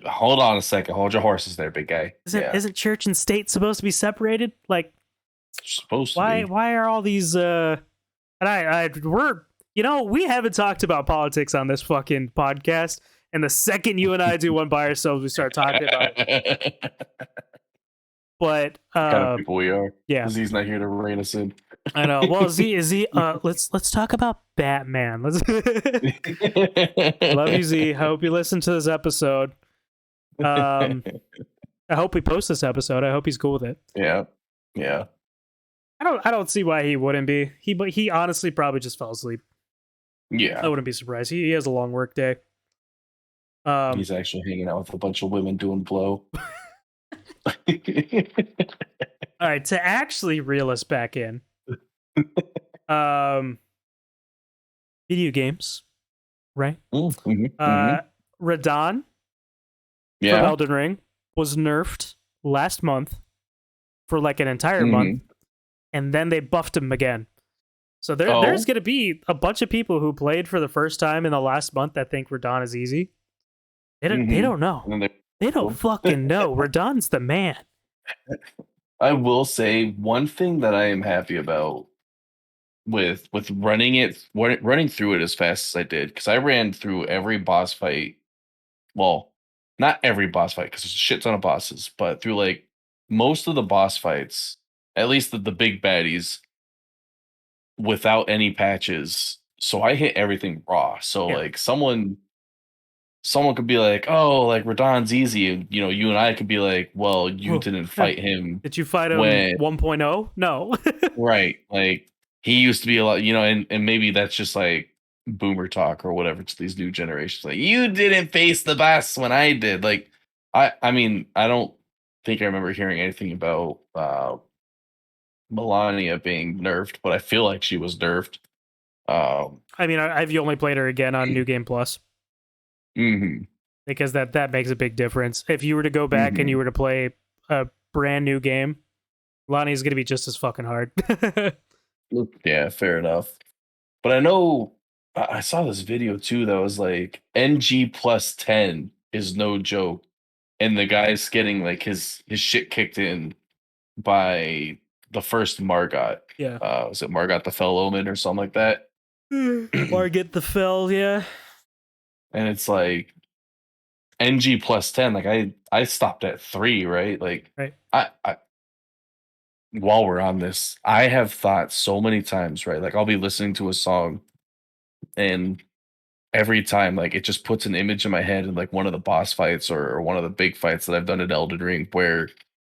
Hold on a second. Hold your horses there, big guy. isn't Yeah. isn't church and state supposed to be separated? Like, It's supposed to why be. why are all these and I we're we haven't talked about politics on this fucking podcast, and the second you and I do one by ourselves, we start talking about it. But The kind of people we are. yeah, He's not here to rein us in. I know. Well, Z is Z. Let's talk about Batman. Let's love you, Z. I hope you listen to this episode. Um, I hope we post this episode. I hope he's cool with it. Yeah. Yeah. I don't see why he wouldn't be. But he honestly probably just fell asleep. I Yeah. wouldn't be surprised. He has a long work day. Um, He's actually hanging out with a bunch of women doing blow. all right, to actually reel us back in. Um, video games, right? Mhm, Uh, mhm. Radon from Yeah. Elden Ring was nerfed last month for like an entire month, Mhm. and then they buffed him again. So there's Oh. going to be a bunch of people who played for the first time in the last month that think Radon is easy. They Mhm. don't know. And then They don't fucking know. Radon's the man. I will say one thing that I am happy about with running through it as fast as I did, because I ran through every boss fight. Well, not every boss fight, because there's a shit ton of bosses, but through like most of the boss fights, at least the big baddies, without any patches. So I hit everything raw. So Yeah. like someone could be like, "Oh, like Radon's easy," and you and I could be like, "Well, you Whoa. didn't Huh. fight him Did you fight him when 1.0? No. right, like he used to be a lot, and maybe that's just like boomer talk or whatever to these new generations. Like, you didn't face the boss when I did. Like, I mean, I don't think I remember hearing anything about Melania being nerfed, but I feel like she was nerfed. Um, I mean, I've only played her again on New Game Plus mhm, because that makes a big difference. If you were to go back and you mhm. were to play a brand new game, Lonnie's going to be just as fucking hard. Yeah, fair enough. But I know I saw this video too that was like NG plus 10. is no joke, and the guy's getting like his shit kicked in by the first Margot. Yeah. Was it Margot the Fell Omen or something like that? Margit the Fell, yeah. And it's like NG plus 10. Like I stopped at 3, right? Like Right. I while we're on this, I have thought so many times, right? Like I'll be listening to a song and every time like it just puts an image in my head in like one of the boss fights or one of the big fights that I've done at Elden Ring where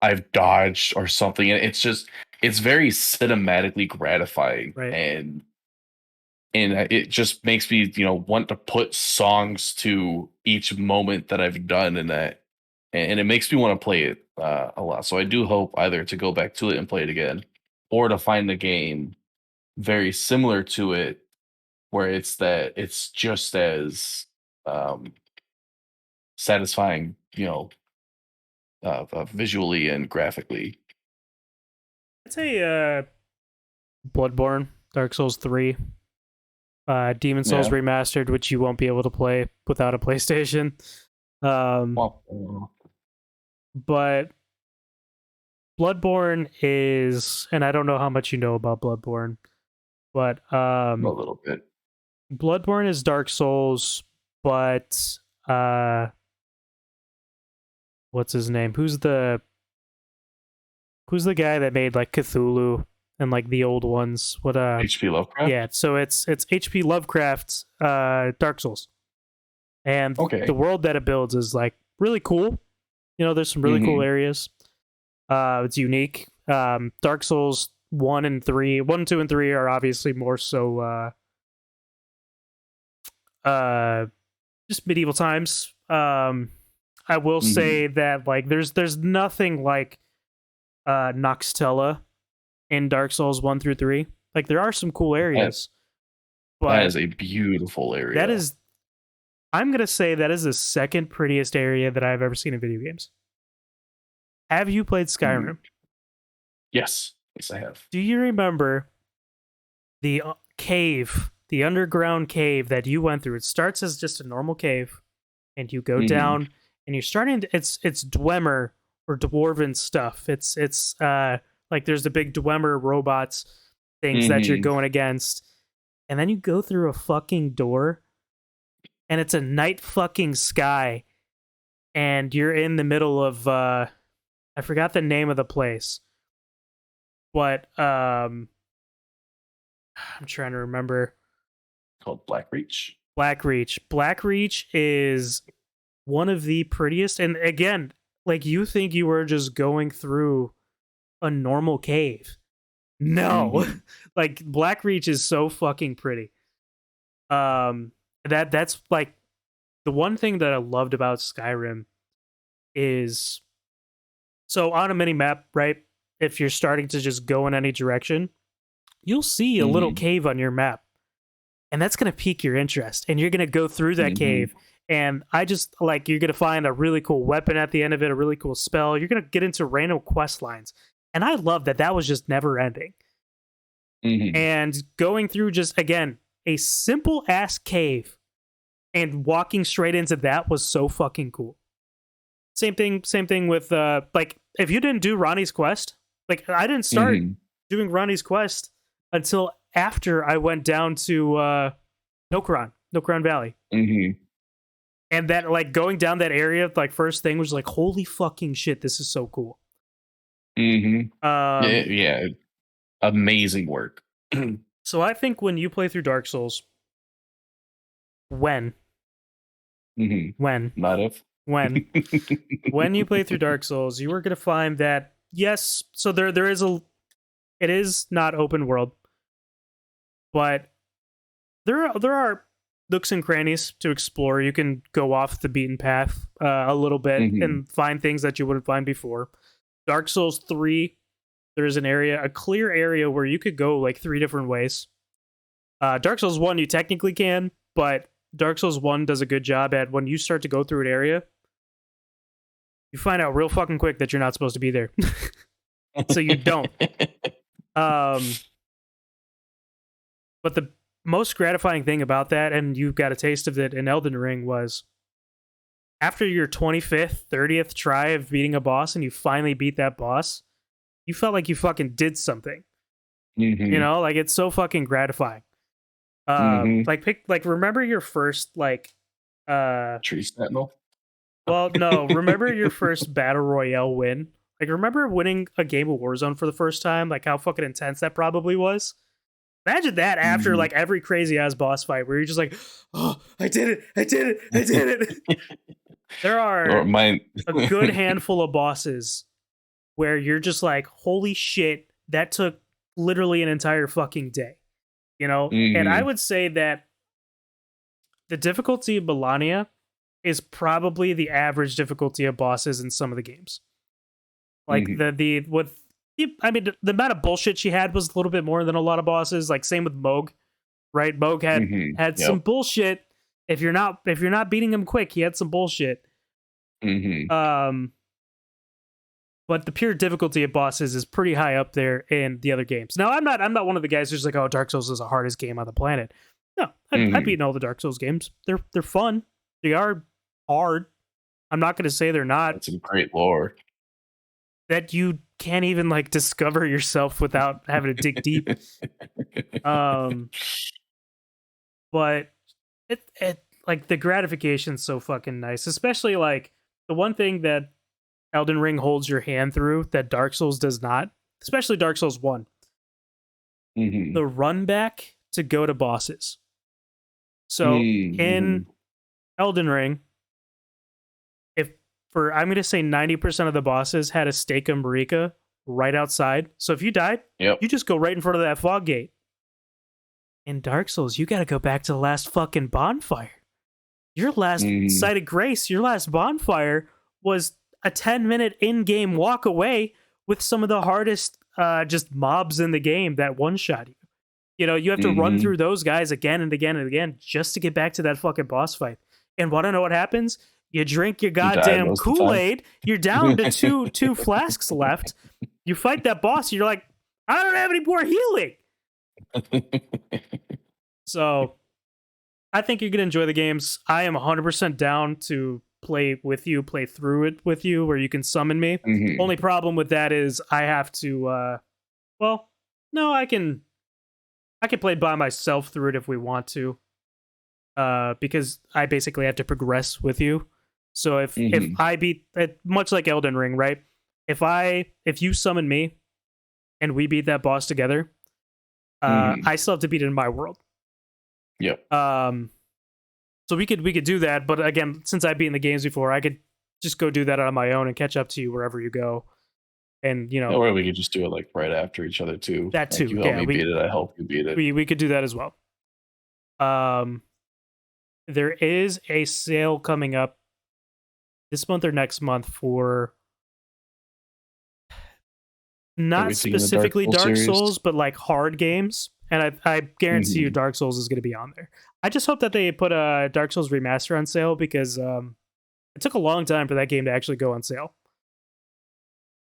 I've dodged or something. And it's very cinematically gratifying Right. and it just makes me, want to put songs to each moment that I've done in that, and it makes me want to play it a lot. So I do hope either to go back to it and play it again, or to find a game very similar to it, where it's just as um, satisfying, visually and graphically. I'd say Bloodborne, Dark Souls 3, Demon Souls Yeah. Remastered, which you won't be able to play without a PlayStation. Well, But Bloodborne is, and I don't know how much you know about Bloodborne, but a little bit. Bloodborne is Dark Souls, but uh, what's his name? Who's the guy that made like Cthulhu and like the old ones? What HP Lovecraft. Yeah, so it's HP Lovecraft's Dark Souls. And the Okay. world that it builds is like really cool. There's some really cool Hmm. areas. It's unique. Dark Souls 1 and 3, 1, 2, and 3 are obviously more so uh just medieval times. I will Hmm. say that like there's nothing like Noxtella in Dark Souls 1 through 3. Like there are some cool That areas, that but is a beautiful that area. is I'm going to say that is the second prettiest area that I've ever seen in video games. Have you played Mhm. Skyrim? Yes. Yes, I have. Do you remember the cave, the underground cave that you went through? It starts as just a normal cave, and you go Mhm. down, and you're starting to, it's Dwemer or dwarven stuff. It's like there's the big Dwemer robots things that you're Mhm. going against, and then you go through a fucking door, and it's a night fucking sky, and you're in the middle of I forgot the name of the place, but I'm trying to remember. Called Blackreach. Blackreach. Blackreach is one of the prettiest, and again, like you think you were just going through a normal cave. No, Mhm. like Blackreach is so fucking pretty. That's like the one thing that I loved about Skyrim is so on a mini map, right? If you're starting to just go in any direction, you'll see a little Mhm. cave on your map, and that's going to pique your interest, and you're going to go through that Mhm. cave. And I just like you're going to find a really cool weapon at the end of it, a really cool spell. You're going to get into random quest lines, and I love that that was just never ending. Mhm. And going through just again a simple ass cave and walking straight into that was so fucking cool. Same thing with like if you didn't do Ronnie's quest, like I didn't start Mhm. doing Ronnie's quest until after I went down to Nokaran Valley. Mhm. And that like going down that area, like first thing was like, holy fucking shit, this is so cool. Mhm. Yeah, Um, yeah. Amazing work. so I think when you play through Dark Souls, when, Mhm. when, Not if. when, when you play through Dark Souls, you are gonna find that yes, so there is it is not open world, but there are nooks and crannies to explore. You can go off the beaten path a little bit Mhm. and find things that you wouldn't find before. Dark Souls 3, there's an area, a clear area where you could go like three different ways. Dark Souls 1, you technically can, but Dark Souls 1 does a good job at when you start to go through an area, you find out real fucking quick that you're not supposed to be there. So you don't. Um, but the most gratifying thing about that, and you got a taste of it in Elden Ring, was after your 25th, 30th try of beating a boss and you finally beat that boss, you felt like you fucking did something. You Mm-hmm. know, like it's so fucking gratifying. Mm-hmm. Like remember your first like uh Tree Sentinel. well, no, remember your first battle royale win? Like remember winning a game of Warzone for the first time? Like how fucking intense that probably was? Imagine that after Mm-hmm. like every crazy ass boss fight where you're just like, "Oh, I did it. I did it. I did it." There Or are mine. a good handful of bosses where you're just like, "Holy shit, that took literally an entire fucking day." You know? And I Mm-hmm. would say that the difficulty of Melania is probably the average difficulty of bosses in some of the games. Like Mm-hmm. the with I mean the amount of bullshit she had was a little bit more than a lot of bosses. Like same with Moog, right? Moog Mm-hmm. had some Yep. bullshit. If you're not beating him quick, he had some bullshit. Mm-hmm. Um, but the pure difficulty of bosses is pretty high up there in the other games. Now I'm not one of the guys who's like, oh, Dark Souls is the hardest game on the planet. No, I've Mm-hmm. beaten all the Dark Souls games. They're fun. They are hard. I'm not going to say they're not. That's a great lore. That you can't even like discover yourself without having to dig deep. Um, but it like the gratification's so fucking nice, especially like the one thing that Elden Ring holds your hand through that Dark Souls does not, especially Dark Souls 1, Mm-hmm. the run back to go to bosses. So Mm-hmm. in Elden Ring, if for I'm going to say 90% of the bosses had a stake of Marika right outside. So if you died, Yep. you just go right in front of that fog gate. In Dark Souls, you got to go back to the last fucking bonfire. Your last Mm-hmm. sight of grace, your last bonfire was a 10-minute in-game walk away with some of the hardest just mobs in the game that one-shot you. You know, you have to run Mm-hmm. through those guys again and again and again just to get back to that fucking boss fight. And want to know what happens? You drink your You die goddamn most of the time. Kool-Aid, you're down to two flasks left. You fight that boss, you're like, I don't have any more healing. So I think you're gonna enjoy the games. I am 100% down to play with you, play through it with you, where you can summon me. Mm-hmm. Only problem with that is I have to. Well, no, I can play by myself through it if we want to. Because I basically have to progress with you. So if Mm-hmm. I beat it, much like Elden Ring, right? If you summon me and we beat that boss together, Mm-hmm. I still have to beat it in my world. Yep. Um, So we could do that, but again, since I've been in the games before, I could just go do that on my own and catch up to you wherever you go. And Or we could just do it like right after each other too. that Like too. you help Yeah, me beat we it, I help you beat it. we we could do that as well. Um, there is a sale coming up this month or next month for not Everything in the Dark specifically Souls Dark series. Souls, but like hard games. And I guarantee you, Mm-hmm. Dark Souls is going to be on there. I just hope that they put a Dark Souls remaster on sale because it took a long time for that game to actually go on sale.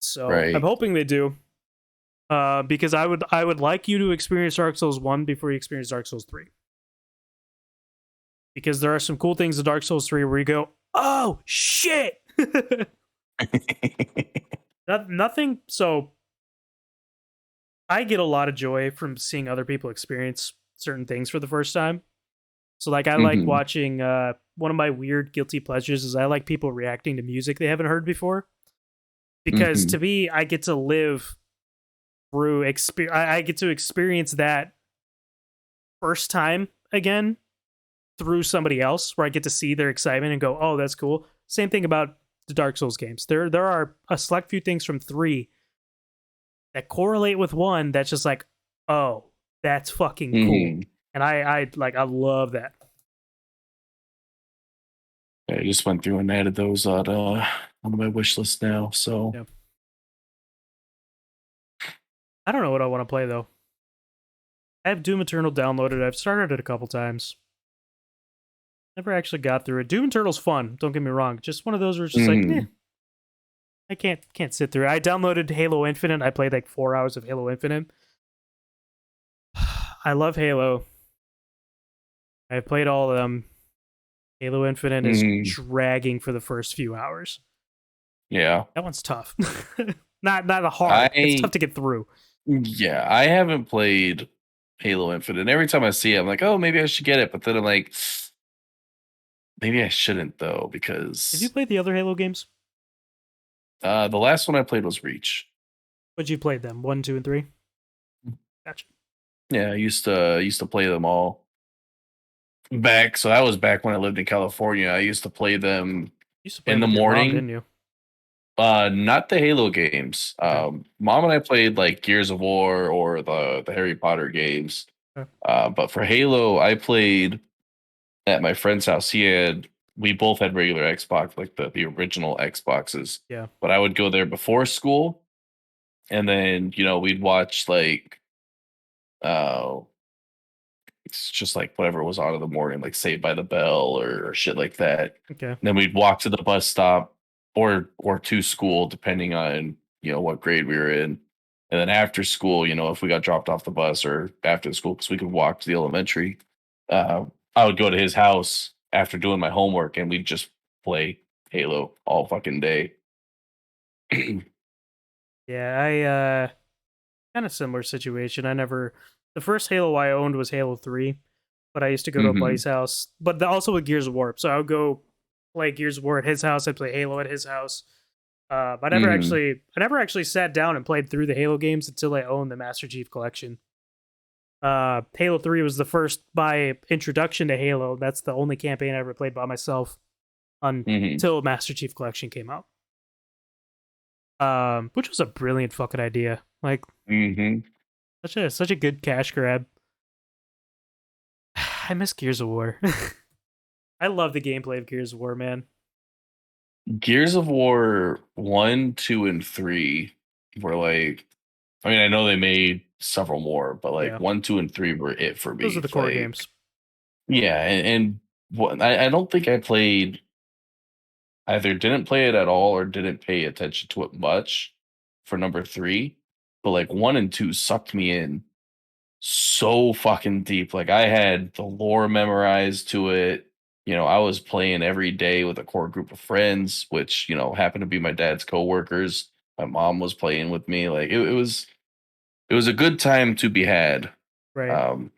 So I'm Right. hoping they do. Because I would like you to experience Dark Souls 1 before you experience Dark Souls 3. Because there are some cool things in Dark Souls 3 where you go, oh shit. Nothing. So I get a lot of joy from seeing other people experience certain things for the first time. So like I like Mm-hmm. watching one of my weird guilty pleasures is I like people reacting to music they haven't heard before. Because Mm-hmm. to me, I get to live through I get to experience that first time again through somebody else where I get to see their excitement and go, "Oh, that's cool." Same thing about the Dark Souls games. There are a select few things from 3 that correlate with 1 that's just like, "Oh, that's fucking cool." Mm-hmm. And I love that. I just went through and added those on my wish list now. So Yeah. I don't know what I want to play though. I have Doom Eternal downloaded. I've started it a couple times. Never actually got through it. Doom Eternal's fun, don't get me wrong. Just one of those where it's just like, mm-hmm. I can't sit through it. I downloaded Halo Infinite. I played like 4 hours of Halo Infinite. I love Halo. I've played all of them. Halo Infinite is Mm, dragging for the first few hours. yeah. That one's tough. Not a hard. It's tough I to get through. yeah, I haven't played Halo Infinite. Every time I see it, I'm like, oh, maybe I should get it. But then I'm like, maybe I shouldn't though, Have you because played the other Halo games? the last one I played was Reach. But you played them 1, 2, and 3. Gotcha. Yeah, I used to play them all back. So that was back when I lived in California. I used to play them You used to play in them the with your mom, morning. didn't you? Not the Halo games. Okay. Mom and I played like Gears of War or the Harry Potter games. Okay. But for Halo, I played at my friend's house. We both had regular Xbox, like the original Xboxes. Yeah. But I would go there before school, and then we'd watch like uh it's just like whatever was on in the morning, like Saved by the Bell or shit like that. Okay. And then we'd walk to the bus stop or to school, depending on what grade we were in. And then after school, if we got dropped off the bus or after the school, because we could walk to the elementary, uh, I would go to his house after doing my homework, and we'd just play Halo all fucking day. Yeah, I kind of similar situation. I never the first Halo I owned was Halo 3, but I used to go to a Hmm. buddy's house, but also with Gears of War. So I would go play Gears of War at his house, I'd play Halo at his house. Hmm. I never actually sat down and played through the Halo games until I owned the Master Chief Collection. Halo 3 was the first my introduction to Halo. That's the only campaign I ever played by myself Hmm. until Master Chief Collection came out. Which was a brilliant fucking idea. Like Hmm. such a good cash grab. I miss Gears of War. I love the gameplay of Gears of War, man. Gears of War 1, 2, and 3 were like, I mean, I know they made several more, but like Yeah, 1, 2, and 3 were it for those are me. the core Like, games. yeah, and what I don't think I played, either didn't play it at all or didn't pay attention to it much for number 3. But like 1 and 2 sucked me in so fucking deep. Like I had the lore memorized to it. I was playing every day with a core group of friends, which, happened to be my dad's coworkers. My mom was playing with me. Like it was a good time to be had. Right. Um,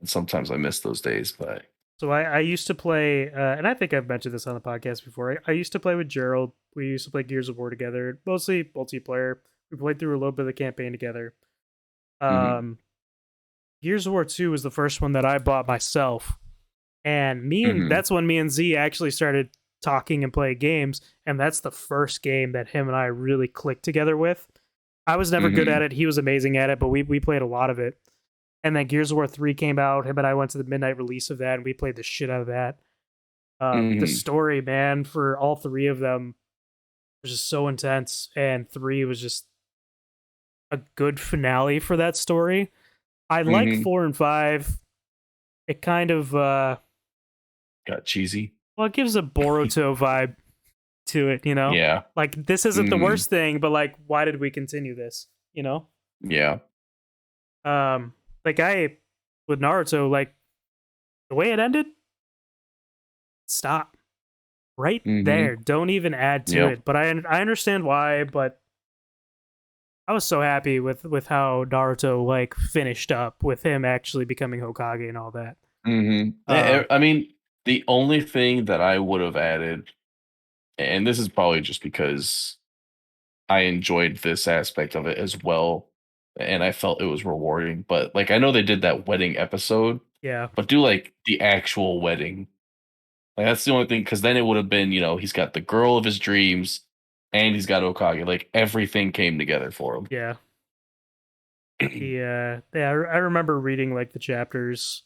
and sometimes I miss those days, but So I used to play, and I think I've mentioned this on the podcast before. I used to play with Gerald. We used to play Gears of War together, mostly multiplayer. We played through a little bit of the campaign together. mhm, Um, Gears of War 2 was the first one that I bought myself. And mhm, that's when me and Z actually started talking and playing games. And that's the first game that him and I really clicked together with. I was never good at mhm, it. He was amazing at it, but we played a lot of it. And then Gears of War 3 came out. Him and I went to the midnight release of that, and we played the shit out of that. The mhm, story, man, for all three of them was just so intense. And 3 was just a good finale for that story. I like mhm. 4 and 5. It kind of, Got cheesy. well, it gives a Boruto vibe to it, you know? Yeah. Like, this isn't the Mhm. worst thing, but like, why did we continue this, you know? Yeah. Um, like, with Naruto, like, the way it ended, stop right Mhm. there. Don't even add to Yep. it. But I understand why. But I was so happy with how Naruto like finished up with him actually becoming Hokage and all that. Mhm. Um, I mean, the only thing that I would have added, and this is probably just because I enjoyed this aspect of it as well, and I felt it was rewarding, but, like, I know they did that wedding episode, yeah, but do, like, the actual wedding. Like, that's the only thing, because then it would have been, he's got the girl of his dreams, and he's got Okage, like, everything came together for yeah. him. Yeah. I remember reading like the chapters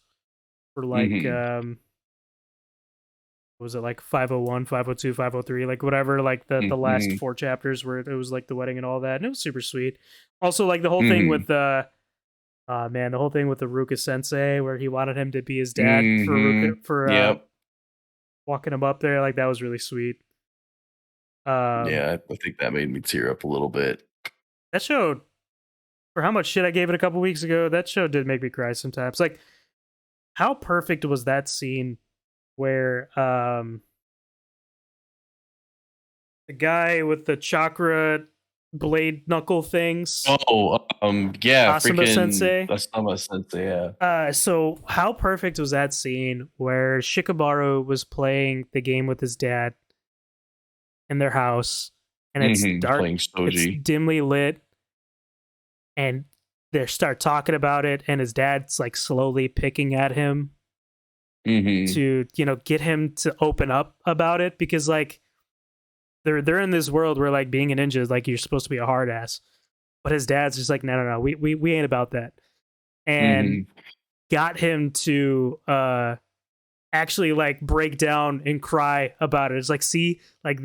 for like Mhm. was it like 501, 502, 503, like whatever, like the last Mhm. four chapters where it was like the wedding and all that, and it was super sweet. Also, like the whole thing Mhm. with man, the whole thing with the Ruka Sensei, where he wanted him to be his dad for Ruka Mhm. for Yep. walking him up there, like that was really sweet. Um, Yeah, I think that made me tear up a little bit. that show, for how much shit I gave it a couple weeks ago, that show did make me cry sometimes. Like, how perfect was that scene where the guy with the chakra blade knuckle things, Yeah, Asuma freaking Sensei. Asama Sensei, yeah. So how perfect was that scene where Shikamaru was playing the game with his dad in their house, and it's dark, Playing it's Shoji. dimly lit, and they start talking about it, and his dad's like slowly picking at him Mm-hmm. to get him to open up about it, because like they're in this world where like being a ninja is like you're supposed to be a hard ass, but his dad's just like no, we ain't about that, and Mm-hmm. got him to actually like break down and cry about it. It's like, see, like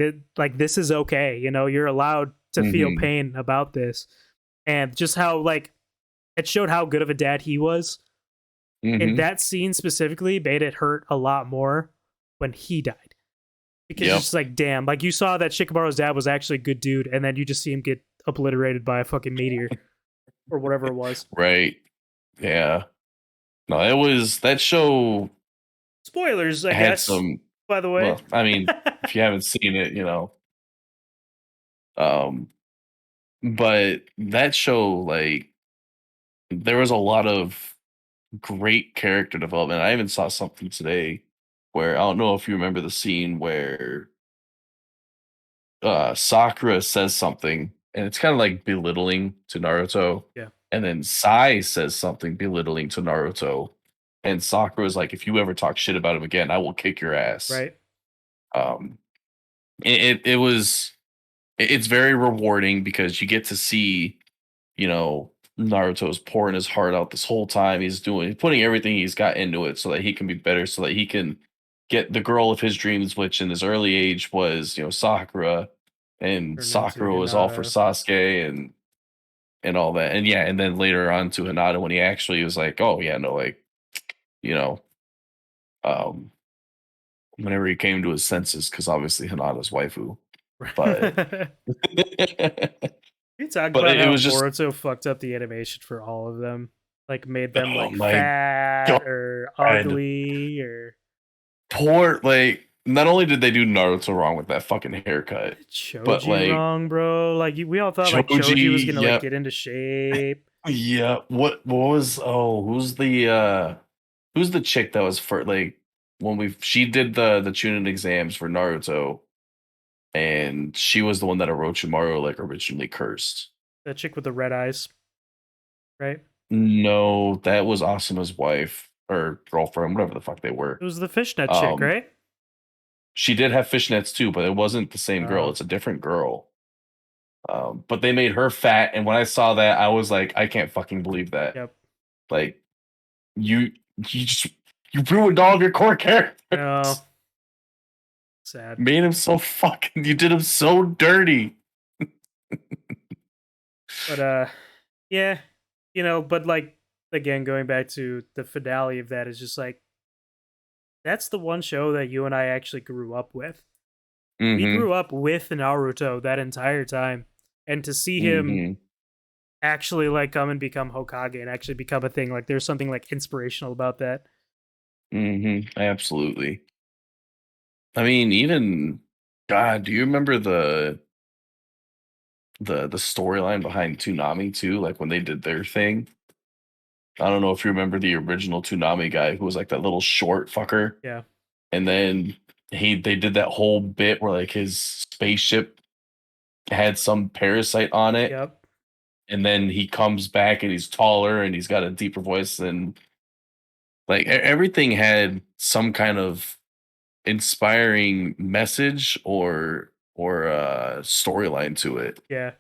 this is okay, you're allowed to feel Mm-hmm. pain about this. And just how like it showed how good of a dad he was. And Mm-hmm. that scene specifically made it hurt a lot more when he died, because it's Yep. just like damn, like you saw that Shikamaru's dad was actually a good dude, and then you just see him get obliterated by a fucking meteor or whatever it was. Right. Yeah. No, it was that show Spoilers, I had guess, some by the way. well, I mean, if you haven't seen it, um but that show, like, there was a lot of great character development. I even saw something today where I don't know if you remember the scene where Sakura says something and it's kind of like belittling to Naruto, Yeah. and then Sai says something belittling to Naruto, and Sakura is like, "If you ever talk shit about him again, I will kick your ass." Right. Um, it was it's very rewarding because you get to see, you know, Naruto's pouring his heart out this whole time. He's putting everything he's got into it so that he can be better, so that he can get the girl of his dreams, which in his early age was, Sakura, and Turned into Sakura was all for Hinata. Sasuke and all that. And yeah, and then later on to Hinata when he actually was like, oh yeah, no, like, you know, um, whenever he came to his senses, because obviously Hinata's waifu. But You talk but about it how was just, Boruto fucked up the animation for all of them, like made them oh like my fat or god. ugly or Poor, like, not only did they do Naruto wrong with that fucking haircut, but Choji like wrong, bro. Like we all thought like Choji was Choji, gonna like yep, get into shape. yeah. What was, oh, who's the chick that was for, like, when we she did the Chunin exams for Naruto, and she was the one that Orochimaru like originally cursed. The chick with the red eyes, right? No, that was Asuma's wife or girlfriend, whatever the fuck they It were. was the fishnet chick, Um, right? she did have fishnets too, but it wasn't the same girl. Oh, It's a different girl. But they made her fat, and when I saw that, I was like, I can't fucking believe that. yep. Like, you just you ruined all of your core No, characters. sad. Made him so fucking, you did him so dirty. But yeah, but like again, going back to the finale of that is just like that's the one show that you and I actually grew up with. We Mm-hmm. grew up with Naruto that entire time, and to see him Mm-hmm. actually like come and become Hokage and actually become a thing, like there's something like inspirational about that. Mm-hmm. Absolutely. I mean, even God, do you remember the storyline behind Toonami too? Like when they did their thing? I don't know if you remember the original Toonami guy who was like that little short fucker. Yeah. And then they did that whole bit where like his spaceship had some parasite on it, Yep. and then he comes back and he's taller and he's got a deeper voice, and like everything had some kind of inspiring message or storyline to it. Yeah.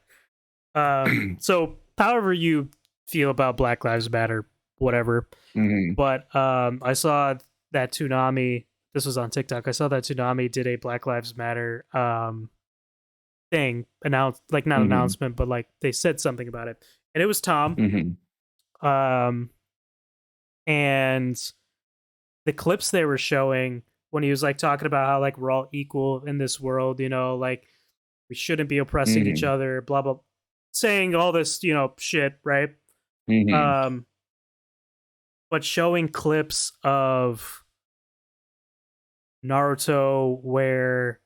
So however you feel about Black Lives Matter, whatever. Hmm. But I saw that Toonami. This was on TikTok. I saw that Toonami did a Black Lives Matter thing announced, like not Hmm. announcement, but like they said something about it, and it was Tom. Hmm. Um, and the clips they were showing when he was like talking about how like we're all equal in this world, like we shouldn't be oppressing each Hmm. other, blah blah, saying all this, shit, right? Hmm. Um, but showing clips of Naruto where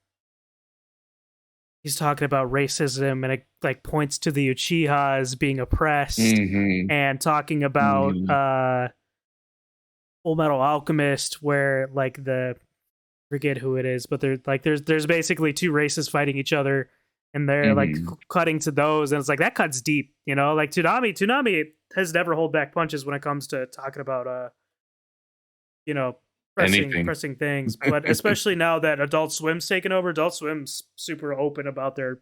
he's talking about racism and it like points to the Uchihas being oppressed, Mm-hmm. and talking about Mm-hmm. Full Metal Alchemist where like the forget who it is, but there's basically two races fighting each other, and they're like Mm-hmm. cutting to those, and it's like that cuts deep, you know. Like Toonami has never hold back punches when it comes to talking about you know, Anything. pressing things. But especially now that Adult Swim's taken over, Adult Swim's super open about their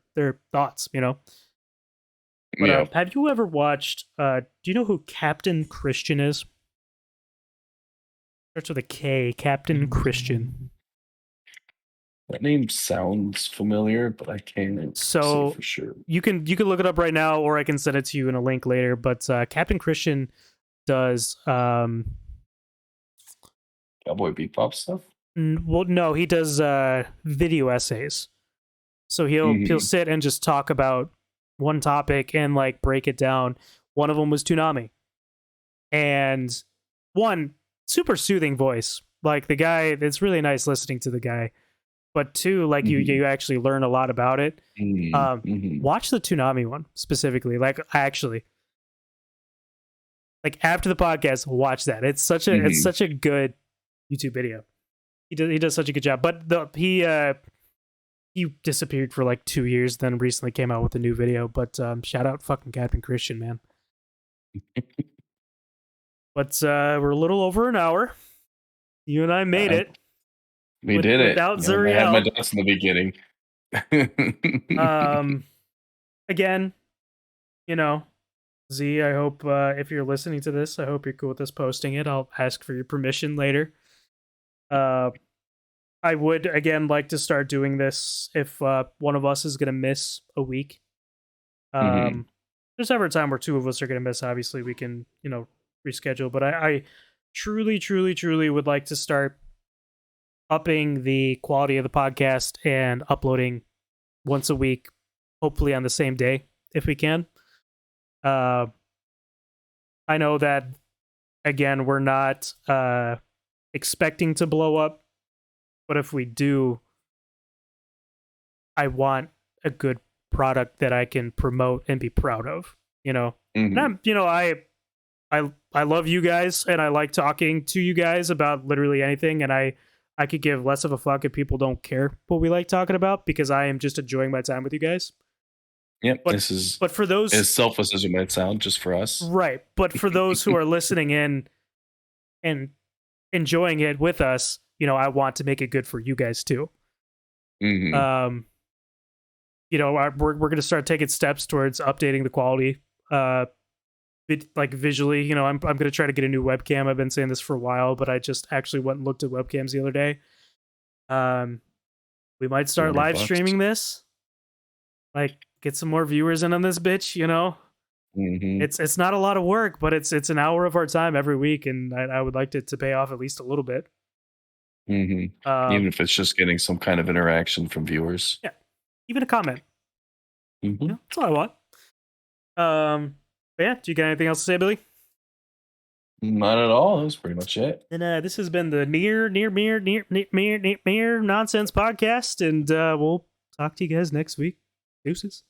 thoughts, you know. But Yeah. have you ever watched? Do you know who Captain Christian is? Starts with a K. Captain Christian. That name sounds familiar, but I can't say So for sure. you can look it up right now, or I can send it to you in a link later. But Captain Christian does Cowboy Bebop stuff. well, no, he does video essays. So he'll Mm-hmm. sit and just talk about one topic and like break it down. One of them was Toonami, and one super soothing voice. Like the guy, it's really nice listening to the guy. But two, like Mm-hmm. you actually learn a lot about it. Mm-hmm. Watch the Toonami one specifically. Like actually, like after the podcast, watch that. It's Mm-hmm. such a good YouTube video. He does such a good job. But he disappeared for like 2 years, then recently came out with a new video. But shout out fucking Captain Christian, man. But we're a little over an hour. You and I made I, it we did it. without You know, I had my Zuriel. doubts in the beginning. Um, again, you know, Z, I hope if you're listening to this, I hope you're cool with us posting it. I'll ask for your permission later. Uh, I would again like to start doing this if one of us is gonna miss a week. Mm-hmm. Um, there's ever a time where two of us are gonna miss. Obviously, we can reschedule. But I truly, truly, truly would like to start upping the quality of the podcast and uploading once a week, hopefully on the same day if we can. Uh, I know that again we're not expecting to blow up, but if we do, I want a good product that I can promote and be proud of. You know, and Mm-hmm. I love you guys, and I like talking to you guys about literally anything, and I could give less of a fuck if people don't care what we like talking about, because I am just enjoying my time with you guys. Yep. But This is but for those as selfless as it might sound, just for us. right, but for those who are listening in and enjoying it with us, I want to make it good for you guys too. Mm-hmm. Um, we're going to start taking steps towards updating the quality, like visually. I'm going to try to get a new webcam. I've been saying this for a while, but I just actually went and looked at webcams the other day. We might start live $200. streaming this, like get some more viewers in on this bitch. Mm-hmm. It's not a lot of work, but it's an hour of our time every week, and I would like to pay off at least a little bit. Mm-hmm. Even if it's just getting some kind of interaction from viewers. Yeah, even a comment. Mm-hmm. That's all I want. But yeah, do you got anything else to say, Billy? Not at all. That was pretty much it. And this has been the near nonsense podcast, and we'll talk to you guys next week. Deuces.